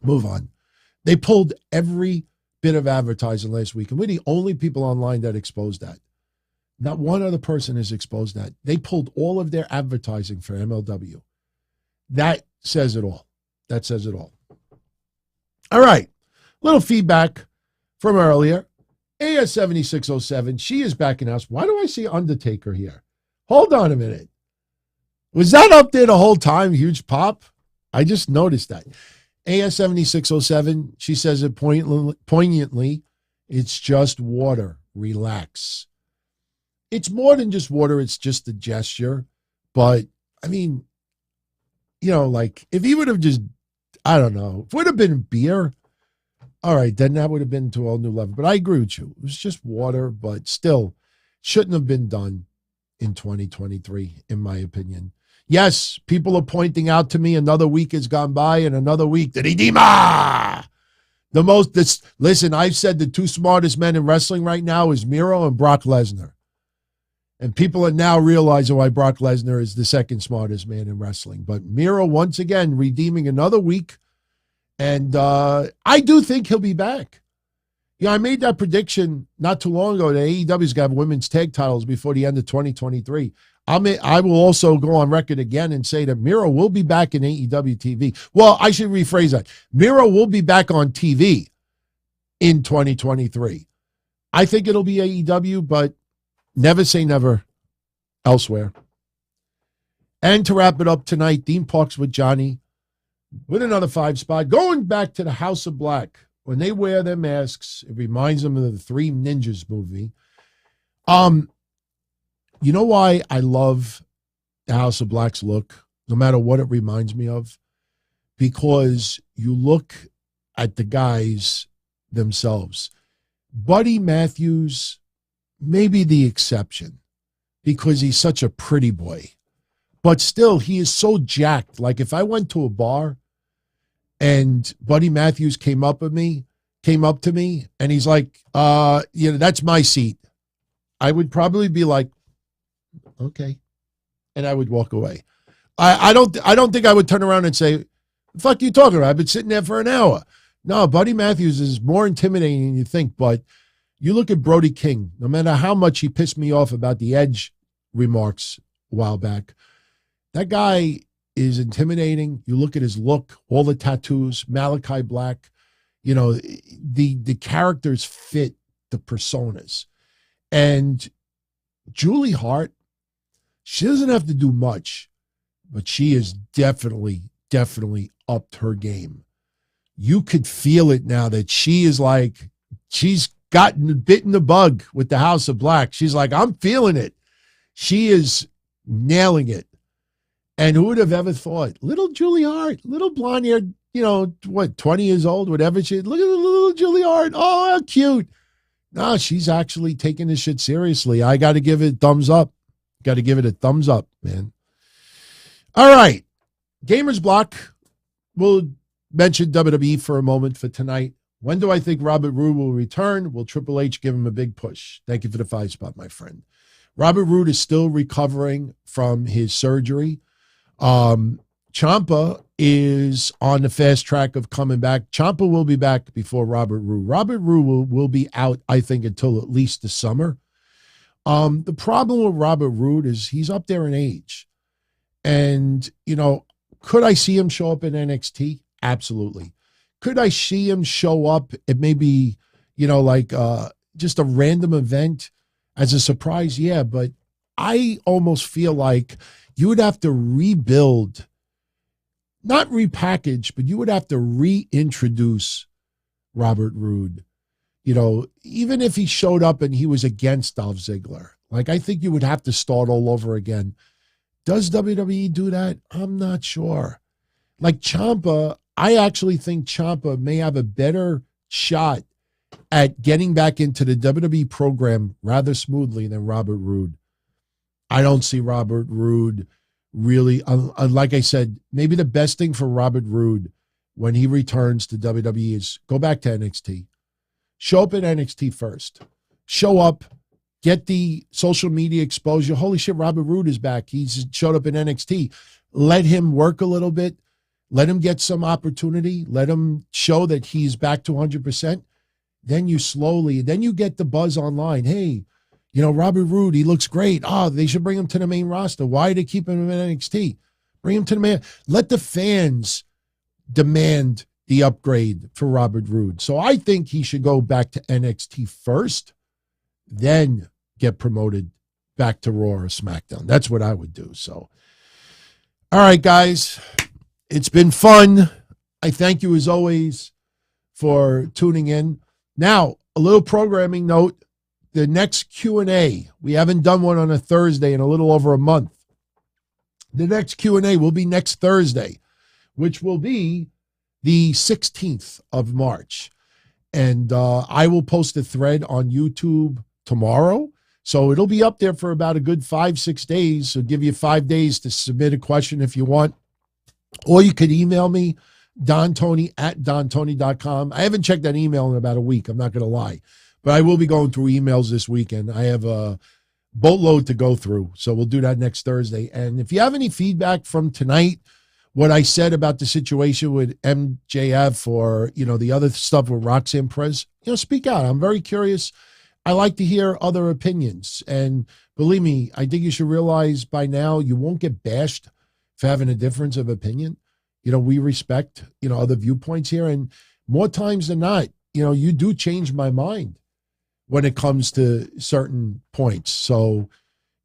Move on. They pulled every bit of advertising last week, and we're the only people online that exposed that. Not one other person has exposed that. They pulled all of their advertising for MLW. That says it all. That says it all. All right. Little feedback from earlier. AS7607, she is back in house. Why do I see Undertaker here? Hold on a minute. Was that up there the whole time? Huge pop? I just noticed that. AS7607, she says it poignantly. It's just water. Relax. It's more than just water. It's just a gesture. But, I mean, if he would have just, I don't know, if it would have been beer, all right, then that would have been to a whole new level. But I agree with you. It was just water, but still shouldn't have been done in 2023, in my opinion. Yes, people are pointing out to me another week has gone by and another week. Dima! Listen, I've said the two smartest men in wrestling right now is Miro and Brock Lesnar. And people are now realizing why Brock Lesnar is the second smartest man in wrestling. But Miro, once again, redeeming another week. And I do think he'll be back. I made that prediction not too long ago that AEW's got women's tag titles before the end of 2023. I will also go on record again and say that Miro will be back in AEW TV. Well, I should rephrase that. Miro will be back on TV in 2023. I think it'll be AEW, but never say never elsewhere. And to wrap it up tonight, Dean Parks with Johnny with another 5 spot. Going back to the House of Black. When they wear their masks, it reminds them of the Three Ninjas movie. You know why I love the House of Black's look, no matter what it reminds me of? Because you look at the guys themselves. Buddy Matthews may be the exception because he's such a pretty boy. But still, he is so jacked. Like if I went to a bar and Buddy Matthews came up to me, and he's like, that's my seat, I would probably be like, okay. And I would walk away. I don't think I would turn around and say, the fuck you talking about? I've been sitting there for an hour. No, Buddy Matthews is more intimidating than you think. But you look at Brody King, no matter how much he pissed me off about the Edge remarks a while back, that guy is intimidating. You look at his look, all the tattoos, Malachi Black, the characters fit the personas. And Julie Hart, she doesn't have to do much, but she is definitely upped her game. You could feel it now that she is like, she's gotten bitten the bug with the House of Black. She's like, I'm feeling it. She is nailing it. And who would have ever thought? Little Julie Hart, little blonde-haired, 20 years old, whatever she is. Look at the little Julie Hart. Oh, how cute. No, she's actually taking this shit seriously. I got to give it a thumbs up. Got to give it a thumbs up, man. All right. Gamer's Block. We'll mention WWE for a moment for tonight. When do I think Robert Roode will return? Will Triple H give him a big push? Thank you for the 5 spot, my friend. Robert Roode is still recovering from his surgery. Ciampa is on the fast track of coming back. Ciampa will be back before Robert Roode. Robert Roode will be out, I think, until at least the summer. The problem with Robert Roode is he's up there in age. And, Could I see him show up in NXT? Absolutely. Could I see him show up at maybe, just a random event as a surprise? Yeah, but I almost feel like you would have to rebuild, not repackage, but you would have to reintroduce Robert Roode. Even if he showed up and he was against Dolph Ziggler, I think you would have to start all over again. Does WWE do that? I'm not sure. Ciampa, I actually think Ciampa may have a better shot at getting back into the WWE program rather smoothly than Robert Roode. I don't see Robert Roode really, like I said, maybe the best thing for Robert Roode when he returns to WWE is go back to NXT. Show up at NXT first. Show up, get the social media exposure. Holy shit, Robert Roode is back. He's showed up in NXT. Let him work a little bit. Let him get some opportunity. Let him show that he's back to 100%. Then you get the buzz online. Hey, Robert Roode, he looks great. They should bring him to the main roster. Why they keep him in NXT? Bring him to the main. Let the fans demand the upgrade for Robert Roode. So I think he should go back to NXT first, then get promoted back to Raw or SmackDown. That's what I would do. So, all right, guys, it's been fun. I thank you as always for tuning in. Now, a little programming note. The next Q&A, we haven't done one on a Thursday in a little over a month. The next Q&A will be next Thursday, which will be the 16th of March. And I will post a thread on YouTube tomorrow. So it'll be up there for about a good 5-6 days. So give you 5 days to submit a question if you want. Or you could email me, dontony@dontony.com. I haven't checked that email in about a week. I'm not going to lie. But I will be going through emails this weekend. I have a boatload to go through. So we'll do that next Thursday. And if you have any feedback from tonight, what I said about the situation with MJF or, the other stuff with Roxanne Perez, speak out. I'm very curious. I like to hear other opinions. And believe me, I think you should realize by now you won't get bashed for having a difference of opinion. We respect, other viewpoints here. And more times than not, you do change my mind when it comes to certain points. So,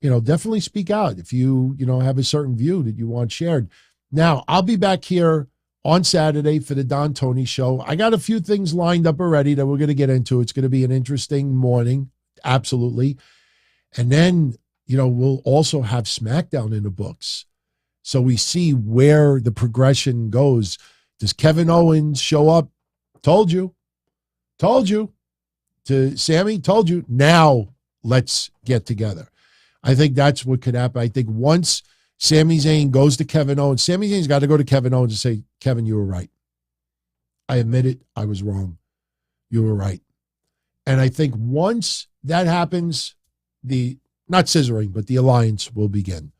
definitely speak out if you, have a certain view that you want shared. Now, I'll be back here on Saturday for the Don Tony Show. I got a few things lined up already that we're going to get into. It's going to be an interesting morning, absolutely. And then, we'll also have SmackDown in the books. So we see where the progression goes. Does Kevin Owens show up? Told you. To Sammy, told you. Now let's get together. I think that's what could happen. I think once Sami Zayn goes to Kevin Owens, Sami Zayn's got to go to Kevin Owens and say, Kevin, you were right. I admit it. I was wrong. You were right. And I think once that happens, not scissoring, but the alliance will begin.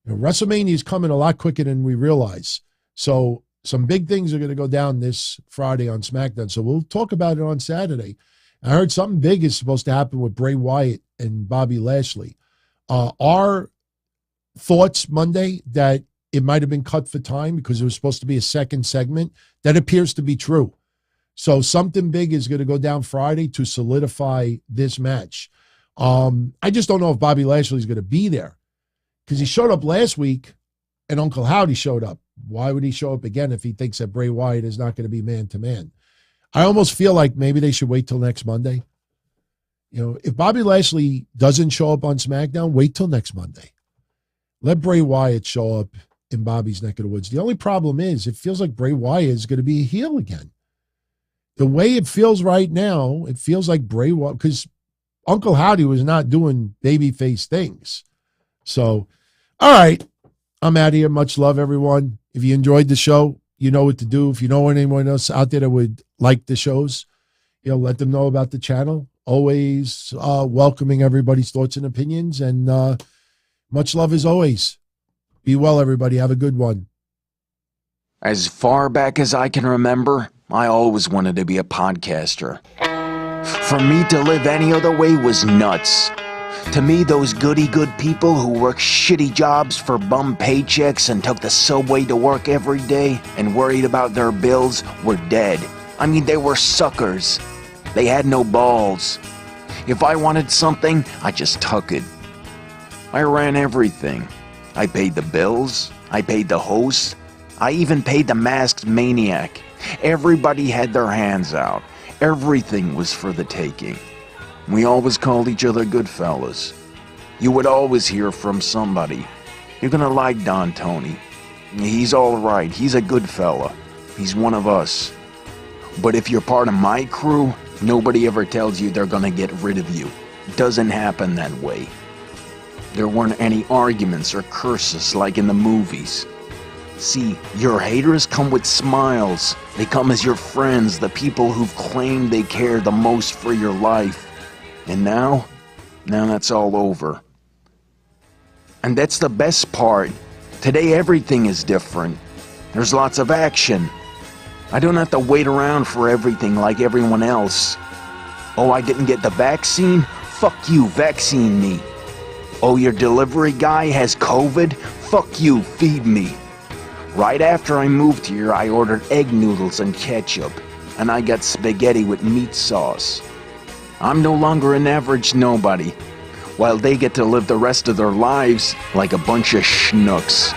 WrestleMania is coming a lot quicker than we realize. So some big things are going to go down this Friday on SmackDown. So we'll talk about it on Saturday. I heard something big is supposed to happen with Bray Wyatt and Bobby Lashley. Our thoughts Monday that it might have been cut for time because it was supposed to be a second segment, that appears to be true. So something big is going to go down Friday to solidify this match. I just don't know if Bobby Lashley is going to be there because he showed up last week and Uncle Howdy showed up. Why would he show up again if he thinks that Bray Wyatt is not going to be man-to-man? I almost feel like maybe they should wait till next Monday. If Bobby Lashley doesn't show up on SmackDown, wait till next Monday. Let Bray Wyatt show up in Bobby's neck of the woods. The only problem is it feels like Bray Wyatt is going to be a heel again. The way it feels right now, it feels like Bray Wyatt, because Uncle Howdy was not doing babyface things. So, all right, I'm out of here. Much love, everyone. If you enjoyed the show, you know what to do. If you know anyone else out there that would like the shows, let them know about the channel. Always welcoming everybody's thoughts and opinions. And much love as always. Be well, everybody. Have a good one. As far back as I can remember, I always wanted to be a podcaster. For me to live any other way was nuts. To me, those goody-good people who worked shitty jobs for bum paychecks and took the subway to work every day and worried about their bills were dead. I mean, they were suckers. They had no balls. If I wanted something, I just took it. I ran everything. I paid the bills. I paid the host. I even paid the masked maniac. Everybody had their hands out. Everything was for the taking. We always called each other good fellas. You would always hear from somebody. You're gonna like Don Tony. He's alright. He's a good fella. He's one of us. But if you're part of my crew, nobody ever tells you they're gonna get rid of you. It doesn't happen that way. There weren't any arguments or curses like in the movies. See, your haters come with smiles. They come as your friends, the people who've claimed they care the most for your life. And now that's all over. And that's the best part. Today everything is different. There's lots of action. I don't have to wait around for everything like everyone else. Oh, I didn't get the vaccine? Fuck you, vaccine me. Oh, your delivery guy has COVID? Fuck you, feed me. Right after I moved here, I ordered egg noodles and ketchup, and I got spaghetti with meat sauce. I'm no longer an average nobody, while they get to live the rest of their lives like a bunch of schnooks.